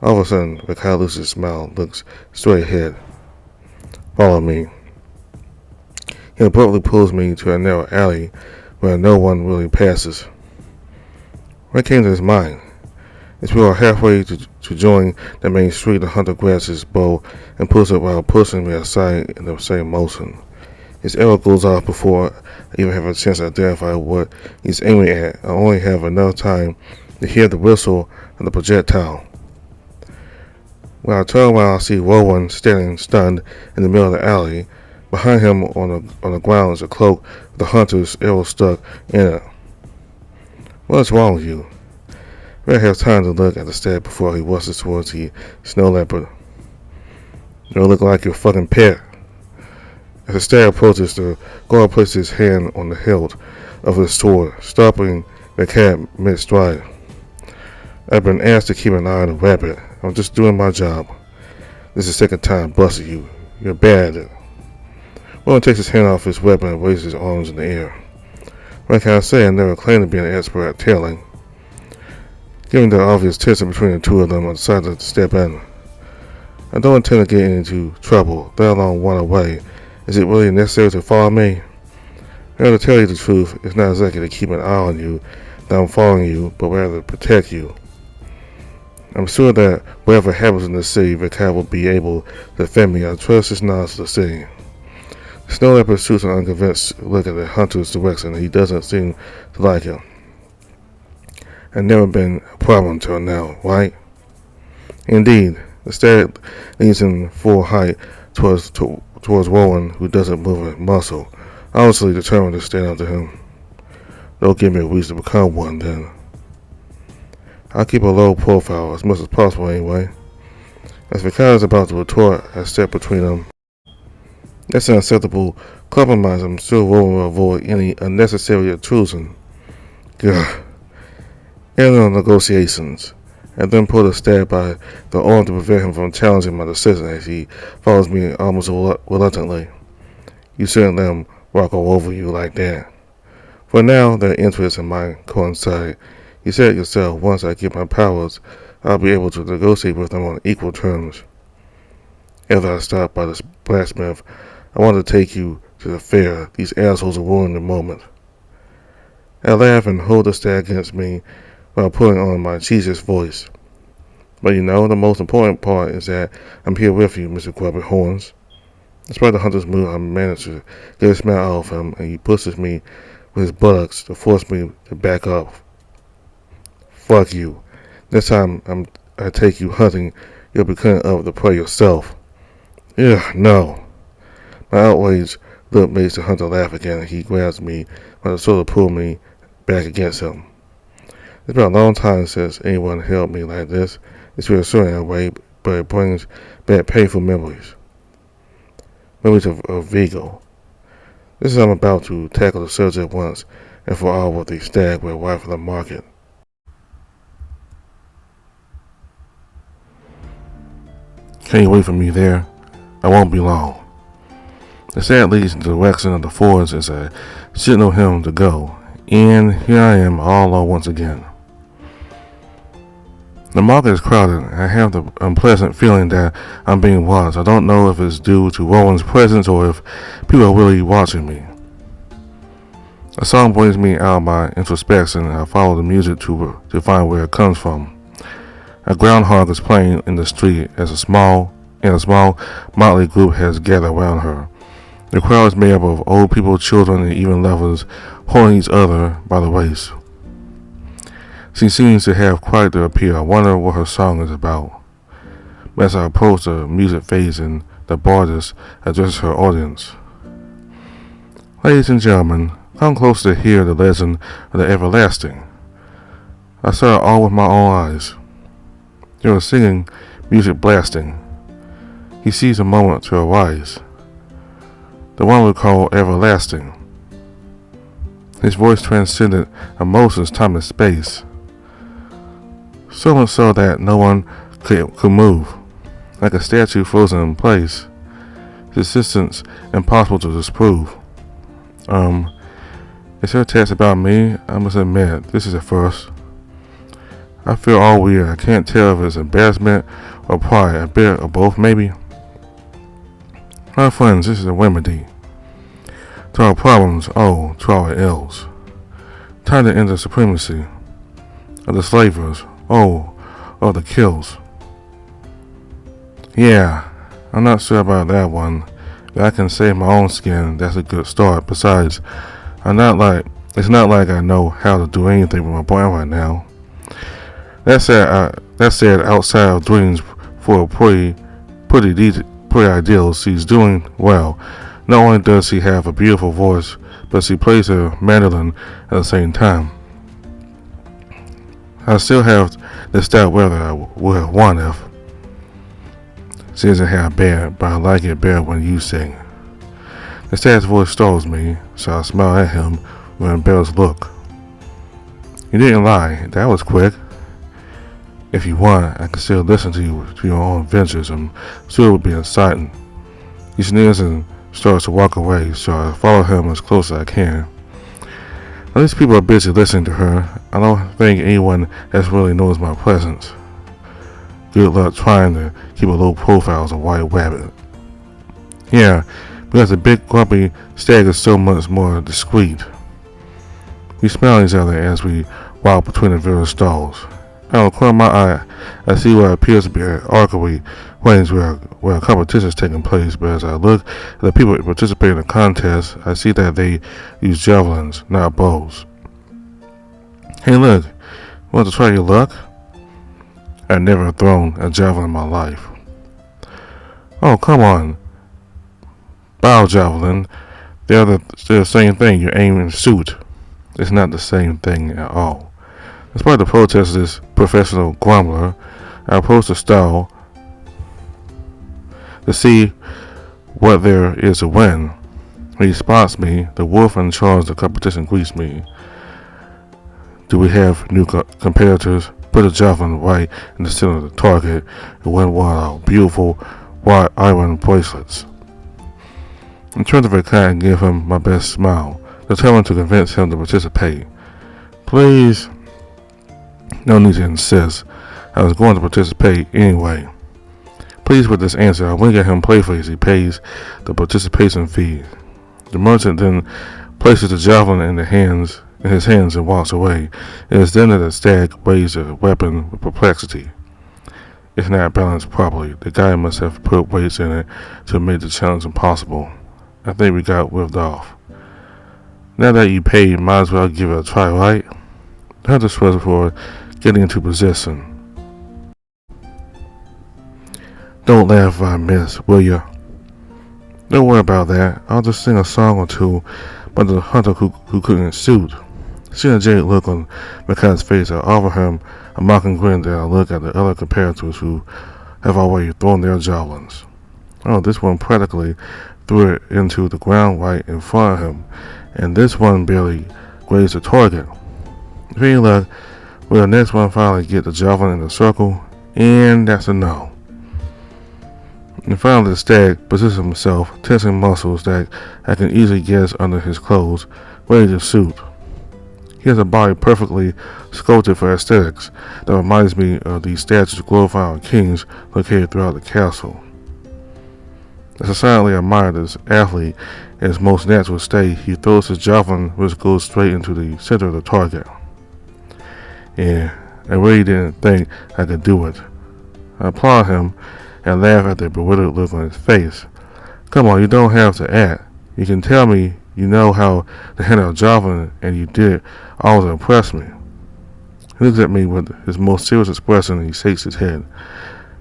All of a sudden, Vekad loses his smile, looks straight ahead. Follow me. He abruptly pulls me to a narrow alley where no one really passes. What came to his mind? As we are halfway to join the main street, the hunter grabs his bow and pulls it while pushing me aside in the same motion. His arrow goes off before I even have a chance to identify what he's aiming at. I only have enough time to hear the whistle of the projectile. When I turn around, I see Rowan standing stunned in the middle of the alley. Behind him on the ground is a cloak with the hunter's arrow stuck in it. What's wrong with you? I have time to look at the stag before he rushes towards the snow leopard. You look like your fucking pet. As the stag approaches, the guard places his hand on the hilt of his sword, stopping the cat mid-stride. I've been asked to keep an eye on the rabbit. I'm just doing my job. This is the second time busting you. You're bad at it. Rowan takes his hand off his weapon and raises his arms in the air. What can I say? I never claimed to be an expert at tailing. Given the obvious tension between the two of them, I decided to step in. I don't intend to get into trouble, let alone run away. Is it really necessary to follow me? To tell you the truth, it's not exactly to keep an eye on you that I'm following you, but rather to protect you. I'm sure that whatever happens in the city, Vekad will be able to defend me. I trust his knowledge of the city. The snow leopard shoots an unconvinced look at the hunter's direction, and he doesn't seem to like it. I've never been a problem until now, right? Indeed, the stag leans in full height towards Rowan, who doesn't move a muscle, obviously determined to stand up to him. Don't give me a reason to become one, then. I'll keep a low profile, as much as possible anyway. As Vekad is about to retort, I step between them. That's an acceptable compromise. I'm sure Rowan will avoid any unnecessary intrusion. Gah. End on negotiations. I then pull the stag by the arm to prevent him from challenging my decision as he follows me almost reluctantly. You shouldn't let him walk all over you like that. For now, their interests and mine coincide. You said it yourself, once I get my powers, I'll be able to negotiate with them on equal terms. After I stop by this blacksmith, I want to take you to the fair. These assholes are ruining the moment. I laugh and hold the stag against me while putting on my cheesiest voice. But you know, the most important part is that I'm here with you, Mr. Grubby Horns. Despite the hunter's mood, I manage to get a smile out of him, and he pushes me with his buttocks to force me to back up. Fuck you. Next time I take you hunting, you'll be cutting up the prey yourself. Ugh, no. My outraged look makes the hunter laugh again, and he grabs me by the shoulder to pull me back against him. It's been a long time since anyone held me like this. It's reassuring in a way, but it brings back painful memories. Memories of Vigo. This is I'm about to tackle the subject once and for all with the stag we're right for the market. Can't wait for me there. I won't be long. The stag leads in the direction of the forest as I signal him to go, and here I am all alone once again. The market is crowded. I have the unpleasant feeling that I'm being watched. I don't know if it's due to Rowan's presence or if people are really watching me. A song brings me out of my introspection, and I follow the music to find where it comes from. A groundhog is playing in the street as a small, and a small motley group has gathered around her. The crowd is made up of old people, children, and even lovers holding each other by the waist. She seems to have quite the appeal. I wonder what her song is about. As I approach, the music fades and the bardess addresses her audience. Ladies and gentlemen, come close to hear the legend of the everlasting. I saw it all with my own eyes. They were singing, music blasting. He sees a moment to arise. The one we call everlasting. His voice transcended emotions, time, and space. So much so that no one could move, like a statue frozen in place. His existence impossible to disprove. Is her text about me? I must admit, this is a first. I feel all weird. I can't tell if it's embarrassment or pride, a bit of both maybe. My friends, this is a remedy to our problems, to our ills. Time to end the supremacy of the slavers, of the kills. Yeah, I'm not sure about that one. If I can save my own skin, that's a good start. Besides, it's not like I know how to do anything with my brain right now. That said, outside of dreams for pretty ideals, she's doing well. Not only does she have a beautiful voice, but she plays a mandolin at the same time. I still have this doubt whether I would have won if she doesn't have bad, but I like it better when you sing. The stag's voice startles me, so I smile at him with an embarrassed look. You didn't lie, that was quick. If you want, I can still listen to you to your own adventures. I'm sure it would be exciting. He sneers and starts to walk away, so I follow him as close as I can. Now, these people are busy listening to her. I don't think anyone else really knows my presence. Good luck trying to keep a low profile as a white rabbit. Yeah, because the big grumpy stag is so much more discreet. We smile at each other as we walk between the various stalls. Out of the corner of my eye, I see what appears to be an archery range where a competition is taking place, but as I look at the people participating in the contest, I see that they use javelins, not bows. Hey look, want to try your luck? I've never thrown a javelin in my life. Oh, come on. Bow javelin, they're the same thing, you aim and shoot. It's not the same thing at all. Despite the protest of this professional grumbler, I approach the stall to see what there is to win. When he spots me, the wolf in charge of the competition greets me. Do we have new competitors? Put a javelin right in the center of the target and win one of our beautiful white iron bracelets. I turn to Vekad and give him my best smile, determined to convince him to participate. Please. No need to insist. I was going to participate anyway. Pleased with this answer, I wink at him playfully as he pays the participation fee. The merchant then places the javelin in his hands and walks away. It is then that the stag weighs the weapon with perplexity. It's not balanced properly. The guy must have put weights in it to make the challenge impossible. I think we got whipped off. Now that you paid, might as well give it a try, right? The hunter shrugs for getting into position. Don't laugh if I miss, will ya? Don't worry about that. I'll just sing a song or two about the hunter who couldn't shoot. Seeing a jaded look on Vekad's face, I offer him a mocking grin that I look at the other competitors who have already thrown their javelins. This one practically threw it into the ground right in front of him, and this one barely grazed the target. If any luck, will the next one finally get the javelin in the circle? And that's a no. And finally the stag positions himself, tensing muscles that I can easily guess under his clothes, ready to shoot. He has a body perfectly sculpted for aesthetics that reminds me of the statues glorifying kings located throughout the castle. As I silently admire this athlete in his most natural state, he throws his javelin, which goes straight into the center of the target. Yeah, I really didn't think I could do it. I applaud him and laugh at the bewildered look on his face. Come on, you don't have to act. You can tell me you know how to handle a job, and you did it all to impress me. He looks at me with his most serious expression and he shakes his head.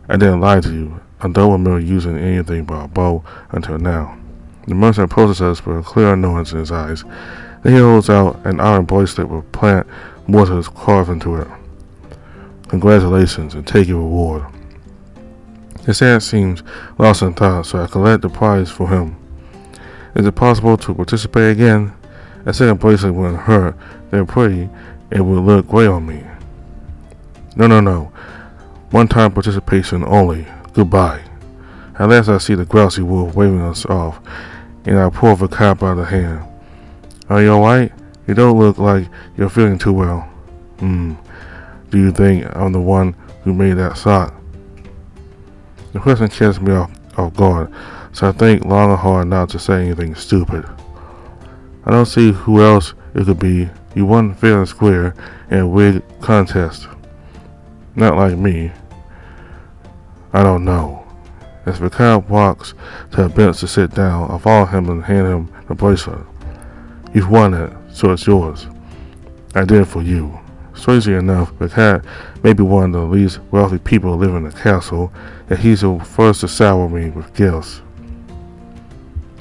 I didn't lie to you. I don't remember using anything but a bow until now. The merchant approaches us with a clear annoyance in his eyes. Then he holds out an iron bracelet with plant mortars carved into it. Congratulations, and take your reward. His head seems lost in thought, so I collect the prize for him. Is it possible to participate again? A second bracelet wouldn't hurt. They're pretty. It would look great on me. No. One-time participation only. Goodbye. At last I see the grouchy wolf waving us off, and I pull Vekad by the hand. Are you alright? You don't look like you're feeling too well. Do you think I'm the one who made that shot? The question catches me off guard, so I think long and hard not to say anything stupid. I don't see who else it could be. You won fair and square in a rigged contest. Not like me. I don't know. As Vekad walks to a bench to sit down, I follow him and hand him the bracelet. You've won it, so it's yours. I did it for you. Strangely enough, Vekad may be one of the least wealthy people living in the castle, yet he's the first to shower me with gifts.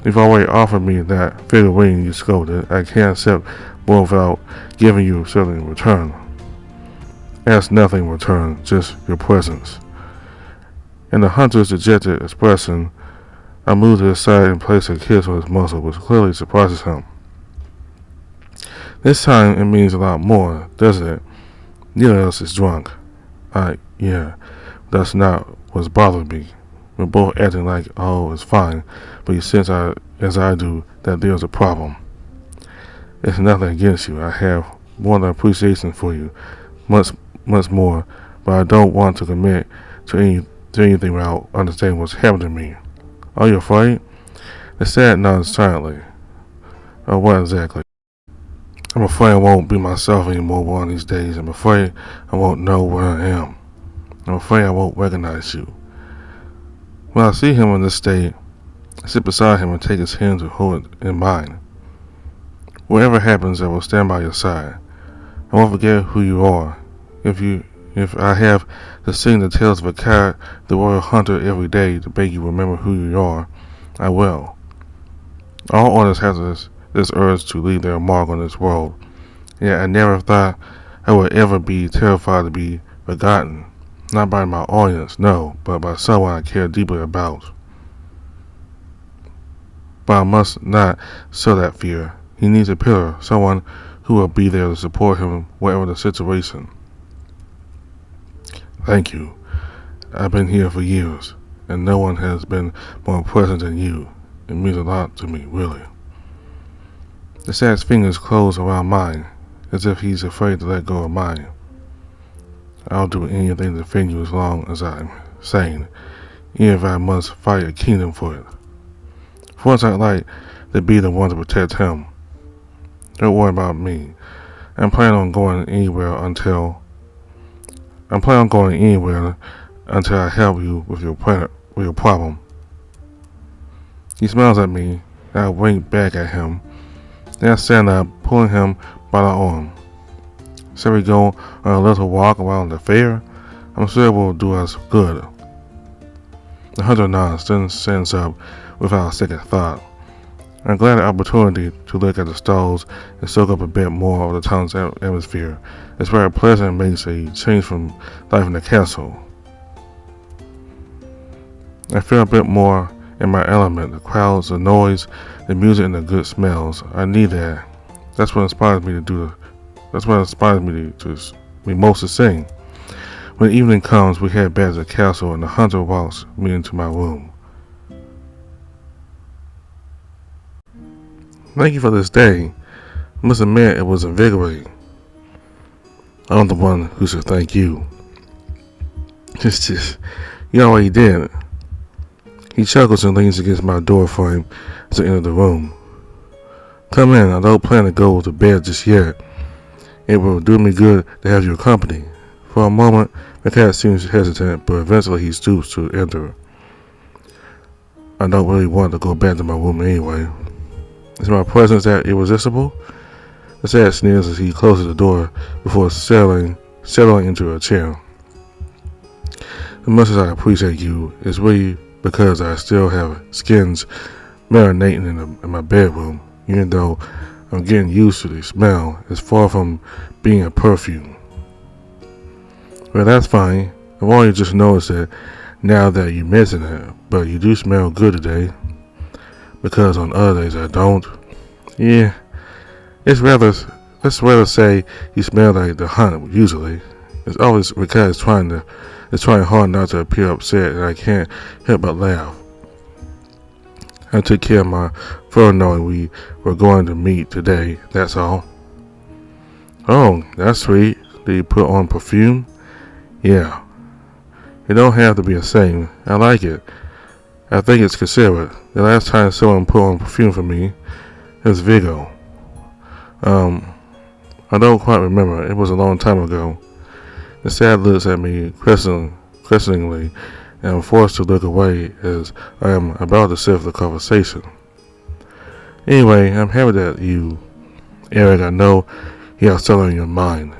You've already offered me that figurine you scolded. I can't accept more without giving you something in return. Ask nothing in return, just your presence. In the hunter's dejected expression, I move to his side and place a kiss on his muzzle, which clearly surprises him. This time it means a lot more, doesn't it? Neither of us is drunk. Yeah, that's not what's bothering me. We're both acting like all is fine, but you sense as I do that there's a problem. It's nothing against you. I have more than appreciation for you, much more, but I don't want to commit to anything without understanding what's happened to me. Are you afraid? The sad nods silently. What exactly? I'm afraid I won't be myself anymore one of these days. I'm afraid I won't know where I am. I'm afraid I won't recognize you. When I see him in this state, I sit beside him and take his hand to hold it in mine. Whatever happens, I will stand by your side. I won't forget who you are. If I have to sing the tales of Vekad, the royal hunter, every day to make you remember who you are, I will. All artists have this urge to leave their mark on this world, yet I never thought I would ever be terrified to be forgotten. Not by my audience, no, but by someone I care deeply about. But I must not sow that fear. He needs a pillar, someone who will be there to support him whatever the situation. Thank you. I've been here for years, and no one has been more present than you. It means a lot to me, really. The sad's fingers close around mine, as if he's afraid to let go of mine. I'll do anything to defend you as long as I'm sane, even if I must fight a kingdom for it. For once I'd like to be the one to protect him. Don't worry about me. I'm planning on going anywhere until I help you with your problem. He smiles at me, and I wink back at him. Then I stand up, pulling him by the arm. Shall we go on a little walk around the fair? I'm sure it will do us good. The hunter nods, then stands up without a second thought. I'm glad the opportunity to look at the stalls and soak up a bit more of the town's atmosphere. It's very pleasant and makes a change from life in the castle. I feel a bit more in my element, the crowds, the noise, the music, and the good smells. I need that. That's what inspires me to most to sing. When evening comes, we head back to the castle, and the hunter walks me into my room. Thank you for this day. I must admit it was invigorating. I'm the one who should thank you. You already did. He chuckles and leans against my door frame as I enter the room. Come in. I don't plan to go to bed just yet. It will do me good to have your company. For a moment, Vekad seems hesitant, but eventually he stoops to enter. I don't really want to go back to my room anyway. Is my presence that irresistible? The sad sneers as he closes the door before settling into a chair. As much as I appreciate you, it's really because I still have skins marinating in my bedroom, even though I'm getting used to the smell. It's far from being a perfume. Well, that's fine. I've only just noticed it now that you mention it, but you do smell good today, because on other days I don't. Yeah, let's rather say you smell like the hunt usually. It's always because it's trying hard not to appear upset, and I can't help but laugh. I took care of my fur knowing we were going to meet today, that's all. Oh, that's sweet. Did you put on perfume? Yeah. It don't have to be the same. I like it. I think it's considerate. The last time someone put on perfume for me, it was Vigo. I don't quite remember. It was a long time ago. The sad looks at me questioningly, and I'm forced to look away as I am about to shift the conversation. Anyway, I'm happy that you, Eric, I know you have something on your mind.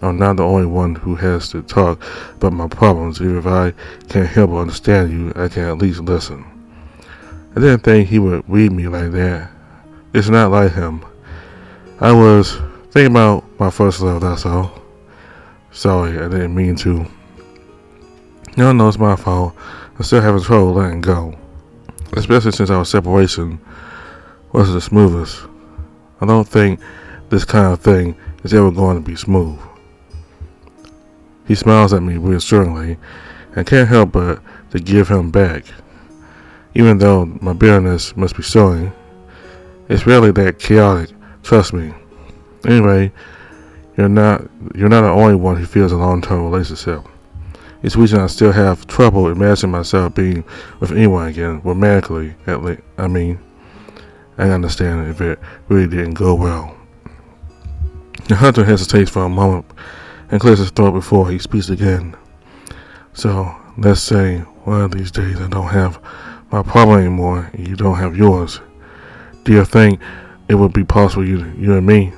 I'm not the only one who has to talk about my problems. Even if I can't help but understand you, I can at least listen. I didn't think he would read me like that. It's not like him. I was thinking about my first love, that's all. Sorry, I didn't mean to. No, it's my fault. I'm still having trouble letting go. Especially since our separation wasn't the smoothest. I don't think this kind of thing is ever going to be smooth. He smiles at me reassuringly, and can't help but to give him back. Even though my bitterness must be showing, it's rarely that chaotic, trust me. Anyway, you're not the only one who feels a long-term relationship. It's the reason I still have trouble imagining myself being with anyone again, romantically, at least. I mean, I understand if it really didn't go well. The hunter hesitates for a moment and clears his throat before he speaks again. So, let's say one of these days I don't have my problem anymore and you don't have yours. Do you think it would be possible you and me?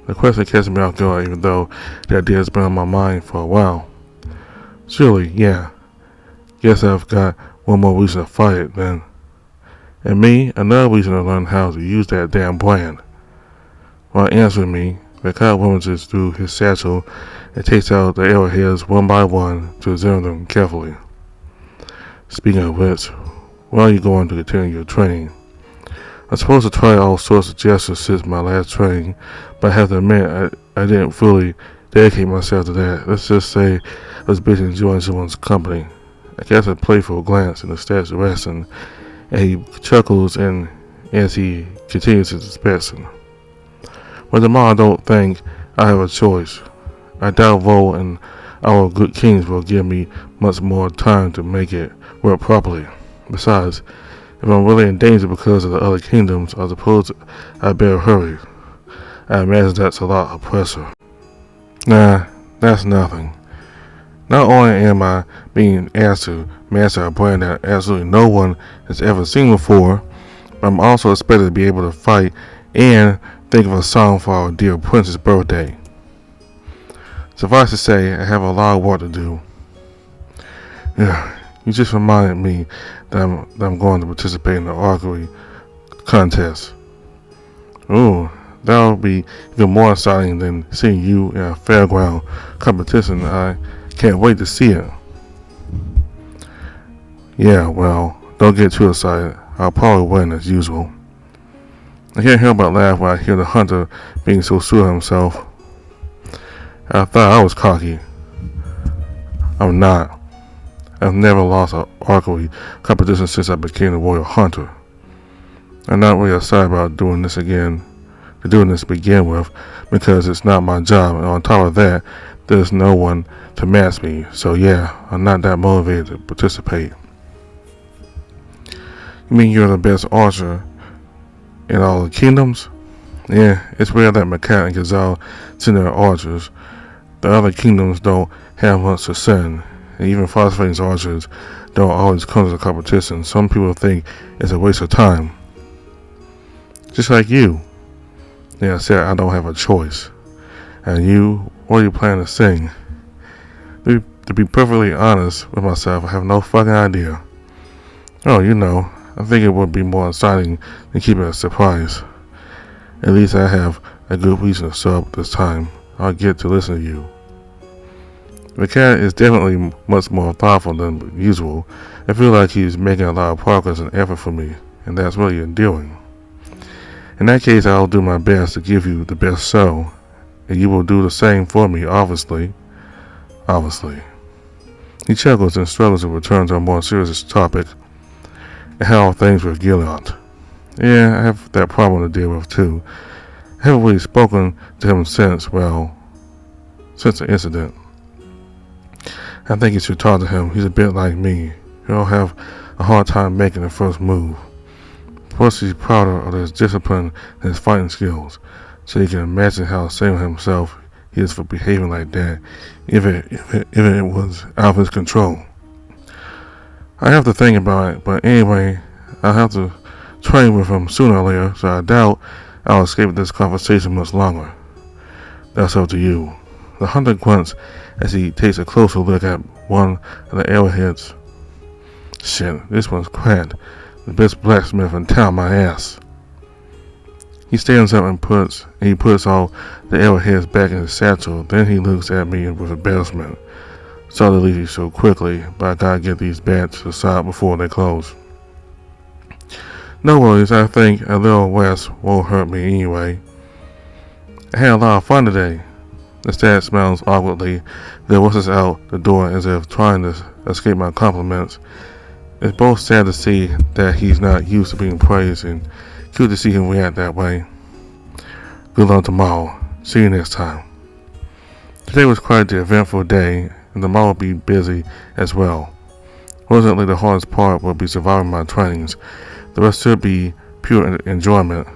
The question catches me off guard, even though the idea has been on my mind for a while. Surely, yeah. Guess I've got one more reason to fight it then. And me, another reason to learn how to use that damn brand. While answering me, Vekad rummages through his satchel and takes out the arrowheads one by one to examine them carefully. Speaking of which, when are you going to continue your training? I'm supposed to try all sorts of gestures since my last training, but I have to admit I didn't fully dedicate myself to that. Let's just say I was busy enjoying someone's company. I cast a playful glance in the statue resting, and he chuckles as he continues his inspection. But tomorrow I don't think I have a choice. I doubt Vo and our good kings will give me much more time to make it work properly. Besides, if I'm really in danger because of the other kingdoms, I suppose I better hurry. I imagine that's a lot of pressure. Nah, that's nothing. Not only am I being asked to master a brand that absolutely no one has ever seen before, but I'm also expected to be able to fight and think of a song for our dear prince's birthday. Suffice to say, I have a lot of work to do. You just reminded me that I'm going to participate in the archery contest. Ooh, that'll be even more exciting than seeing you in a fairground competition. I can't wait to see it. Yeah, well, don't get too excited. I'll probably win as usual. I can't help but laugh when I hear the hunter being so sure of himself. I thought I was cocky. I'm not. I've never lost an archery competition since I became a royal hunter. I'm not really excited about doing this to begin with, because it's not my job, and on top of that, there's no one to match me, so yeah, I'm not that motivated to participate. You mean you're the best archer in all the kingdoms? Yeah, it's rare that Vekad and Gazelle send their archers. The other kingdoms don't have much to send, and even phosphating archers don't always come as a competition. Some people think it's a waste of time. Just like you. Yeah, I said I don't have a choice. And you, what are you planning to sing? To be perfectly honest with myself, I have no fucking idea. Oh, I think it would be more exciting than keep it a surprise. At least I have a good reason to show up this time. I'll get to listen to you. Vekad is definitely much more thoughtful than usual. I feel like he's making a lot of progress and effort for me, and that's really endearing. In that case, I'll do my best to give you the best show, and you will do the same for me, obviously. Obviously. He chuckles and struggles to return to a more serious topic. How are things with Gilead? Yeah, I have that problem to deal with too. I haven't really spoken to him since the incident. I think you should talk to him. He's a bit like me. He'll have a hard time making the first move. Plus, he's prouder of his discipline and his fighting skills, so you can imagine how ashamed of himself he is for behaving like that, if it was out of his control. I have to think about it, but anyway, I'll have to train with him sooner or later, so I doubt I'll escape this conversation much longer. That's up to you. The hunter grunts as he takes a closer look at one of the arrowheads. Shit, this one's cracked. The best blacksmith in town, my ass. He stands up and puts all the arrowheads back in his satchel. Then he looks at me with embarrassment. Sorry to leave you so quickly, but I gotta get these bats aside before they close. No worries, I think a little rest won't hurt me anyway. I had a lot of fun today. The dad smiles awkwardly, then whistles out the door as if trying to escape my compliments. It's both sad to see that he's not used to being praised and cute to see him react that way. Good luck tomorrow. See you next time. Today was quite the eventful day, and tomorrow will be busy as well. Fortunately, the hardest part will be surviving my trainings. The rest should be pure enjoyment.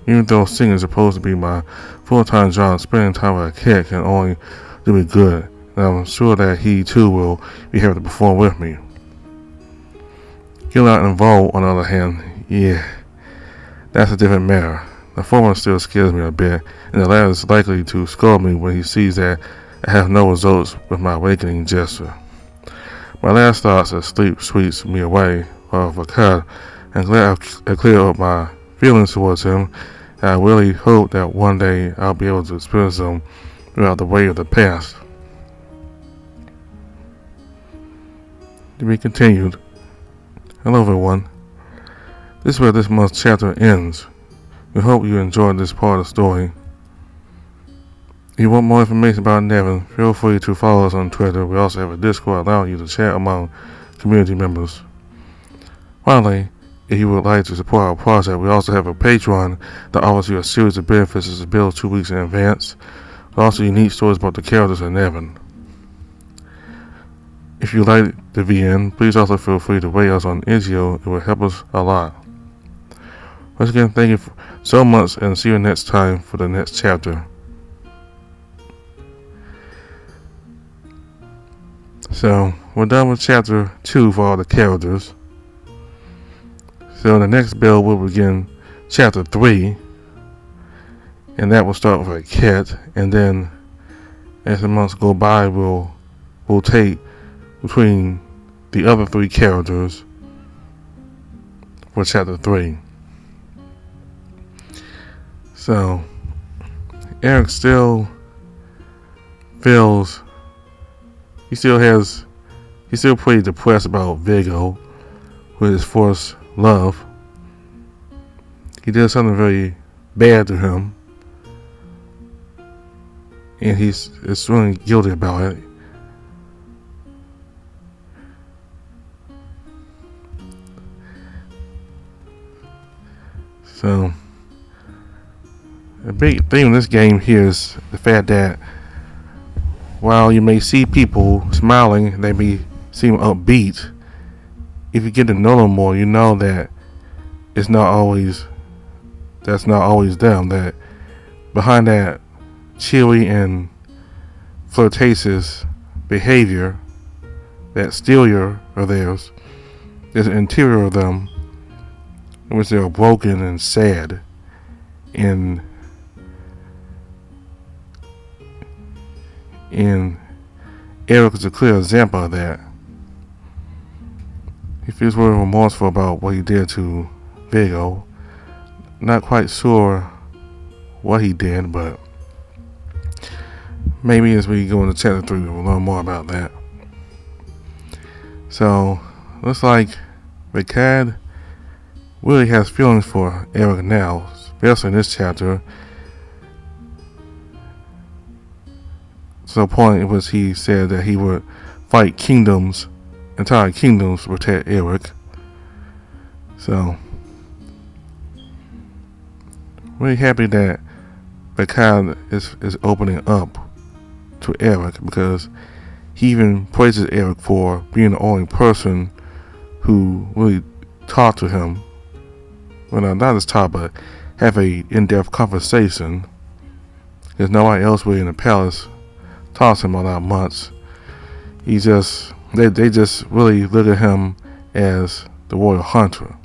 Even though singing is supposed to be my full-time job, spending time with a kid can only do me good, and I'm sure that he too will be happy to perform with me. Gilead and Vol, on the other hand, yeah, that's a different matter. The former still scares me a bit, and the latter is likely to scold me when he sees that I have no results with my awakening gesture. My last thoughts as sleep sweeps me away of Vekad, and glad I cleared up my feelings towards him. I really hope that one day I'll be able to experience them without the weight of the past. To be continued. Hello everyone. This is where this month's chapter ends. We hope you enjoyed this part of the story. If you want more information about NeveN, feel free to follow us on Twitter. We also have a Discord allowing you to chat among community members. Finally, if you would like to support our project, we also have a Patreon that offers you a series of benefits as billed 2 weeks in advance. But also unique stories about the characters in NeveN. If you like the VN, please also feel free to rate us on Izio. It will help us a lot. Once again, thank you so much, and see you next time for the next chapter. So, we're done with chapter 2 for all the characters. So the next bill will begin chapter 3, and that will start with a cat, and then as the months go by, we'll take between the other 3 characters for chapter 3. So Eric still feels he's still pretty depressed about Vigo with his forced love. He did something very bad to him, and he's really guilty about it. So the big thing in this game here is the fact that while you may see people smiling, they may seem upbeat. If you get to know them more, you know that that's not always them. That behind that cheery and flirtatious behavior that exterior of theirs, there's an interior of them in which they are broken and sad. And Eric is a clear example of that. He feels very remorseful about what he did to Vekad. Not quite sure what he did, but maybe as we go into chapter 3, we'll learn more about that. So, looks like Vekad really has feelings for Eric now, especially in this chapter. To the point in which he said that he would fight kingdoms, entire kingdoms, to protect Eric. So, really happy that Vekad is opening up to Eric, because he even praises Eric for being the only person who really talked to him. Well, not just talk, but have a in-depth conversation. There's nobody else really in the palace talks to him all that much. They just really look at him as the royal hunter,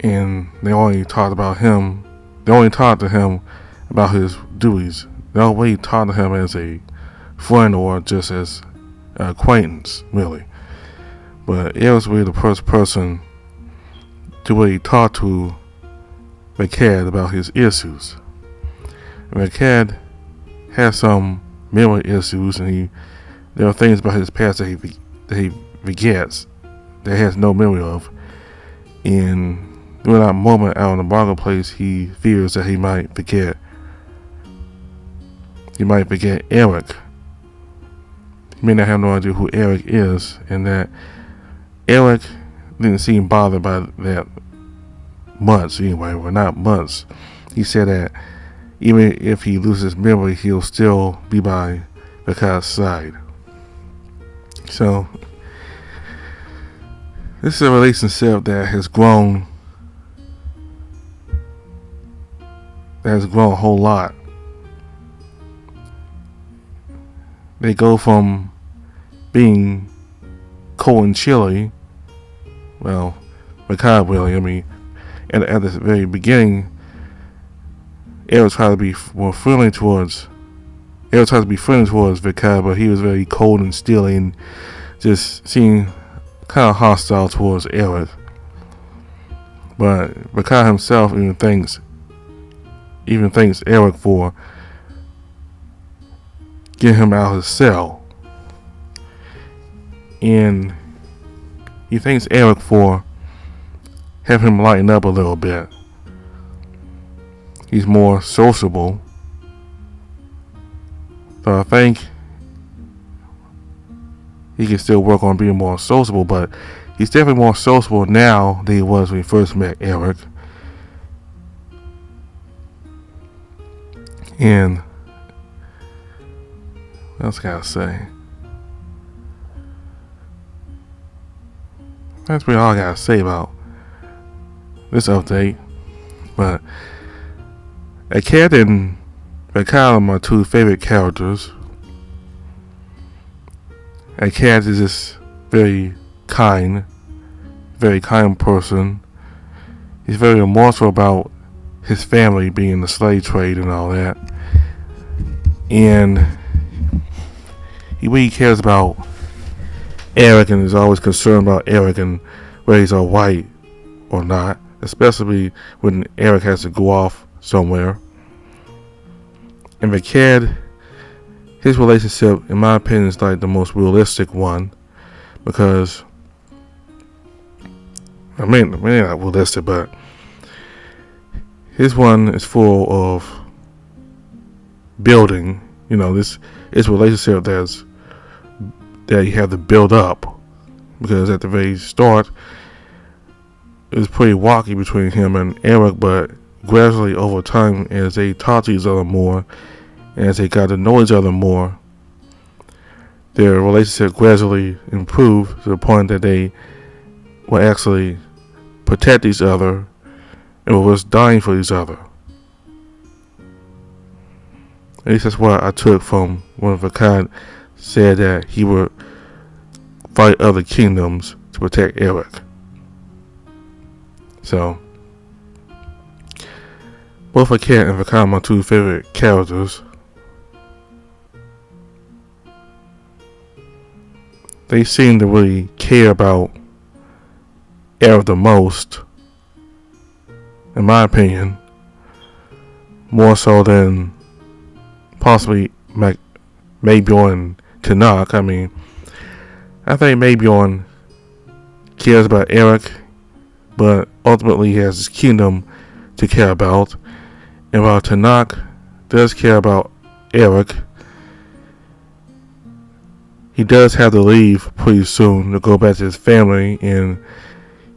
and they only talked about him. They only talked to him about his duties. They don't really talk to him as a friend or just as an acquaintance, really. But Eric's really the first person to really talk to Vekad about his issues. Vekad has some memory issues, and there are things about his past that he forgets, that he has no memory of. And during that moment out in the marketplace, he fears that he might forget Eric. He may not have no idea who Eric is, and that Eric didn't seem bothered by that much anyway, or not much. He said that even if he loses memory, he'll still be by Vekad's side. So, this is a relationship that has grown a whole lot. They go from being cold and chilly. Well, Vekad really, at the very beginning, Eric tried to be more friendly towards Vekad, but he was very cold and steely and just seemed kind of hostile towards Eric. But Vekad himself even thanks Eric for getting him out of his cell. And he thanks Eric for having him lighten up a little bit. He's more sociable. So I think he can still work on being more sociable, but he's definitely more sociable now than he was when he first met Eric. And what else can I say? That's really all I gotta say about this update. But Vekad and Vekad are my two favorite characters. Vekad is this very kind person. He's very remorseful about his family being in the slave trade and all that. And he really cares about Eric and is always concerned about Eric and whether he's alright or not, especially when Eric has to go off somewhere. And Vekad, his relationship, in my opinion, is like the most realistic one, because maybe not realistic, but his one is full of building. This relationship that you have to build up, because at the very start it was pretty rocky between him and Eric, but gradually over time, as they talked to each other more, and as they got to know each other more, their relationship gradually improved to the point that they will actually protect each other and was dying for each other. At least that's what I took from one of Vekad said that he would fight other kingdoms to protect Eric. So, both Vekad and Vekad are my two favorite characters. They seem to really care about Eric the most, in my opinion, more so than possibly Maybjorn and Tanakh. I mean, I think Maybjorn cares about Eric, but ultimately he has his kingdom to care about. And while Tanakh does care about Eric, he does have to leave pretty soon to go back to his family, and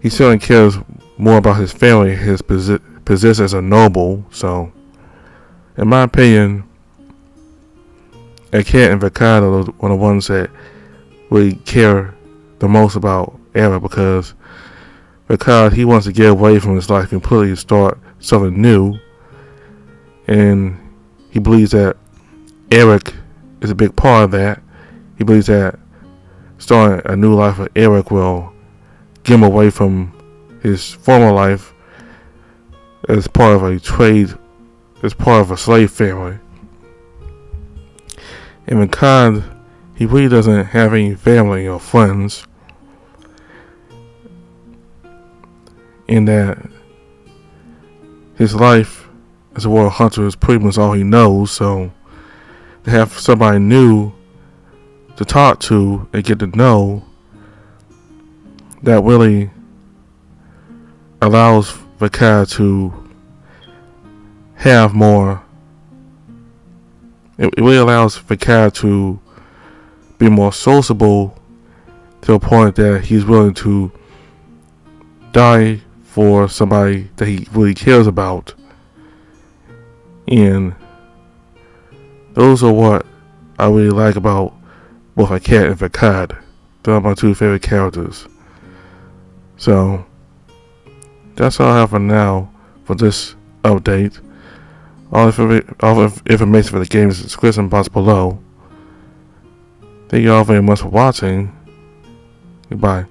he certainly cares more about his family, his position as a noble. So, in my opinion, Vekad and Vekad are one of the ones that really care the most about Eric, because Vekad, he wants to get away from his life completely and start something new, and he believes that Eric is a big part of that. He believes that starting a new life with Eric will get him away from his former life as part of a trade, as part of a slave family. And Vekad, he really doesn't have any family or friends, in that his life as a warrior hunter is pretty much all he knows. So to have somebody new to talk to and get to know, that really allows Vekad to have more. It really allows Vekad to be more sociable, to a point that he's willing to die for somebody that he really cares about. And those are what I really like about both Vekad and Vekad. They're my two favorite characters. So that's all I have for now for this update. All information for the game is in the description box below. Thank you all very much for watching. Goodbye.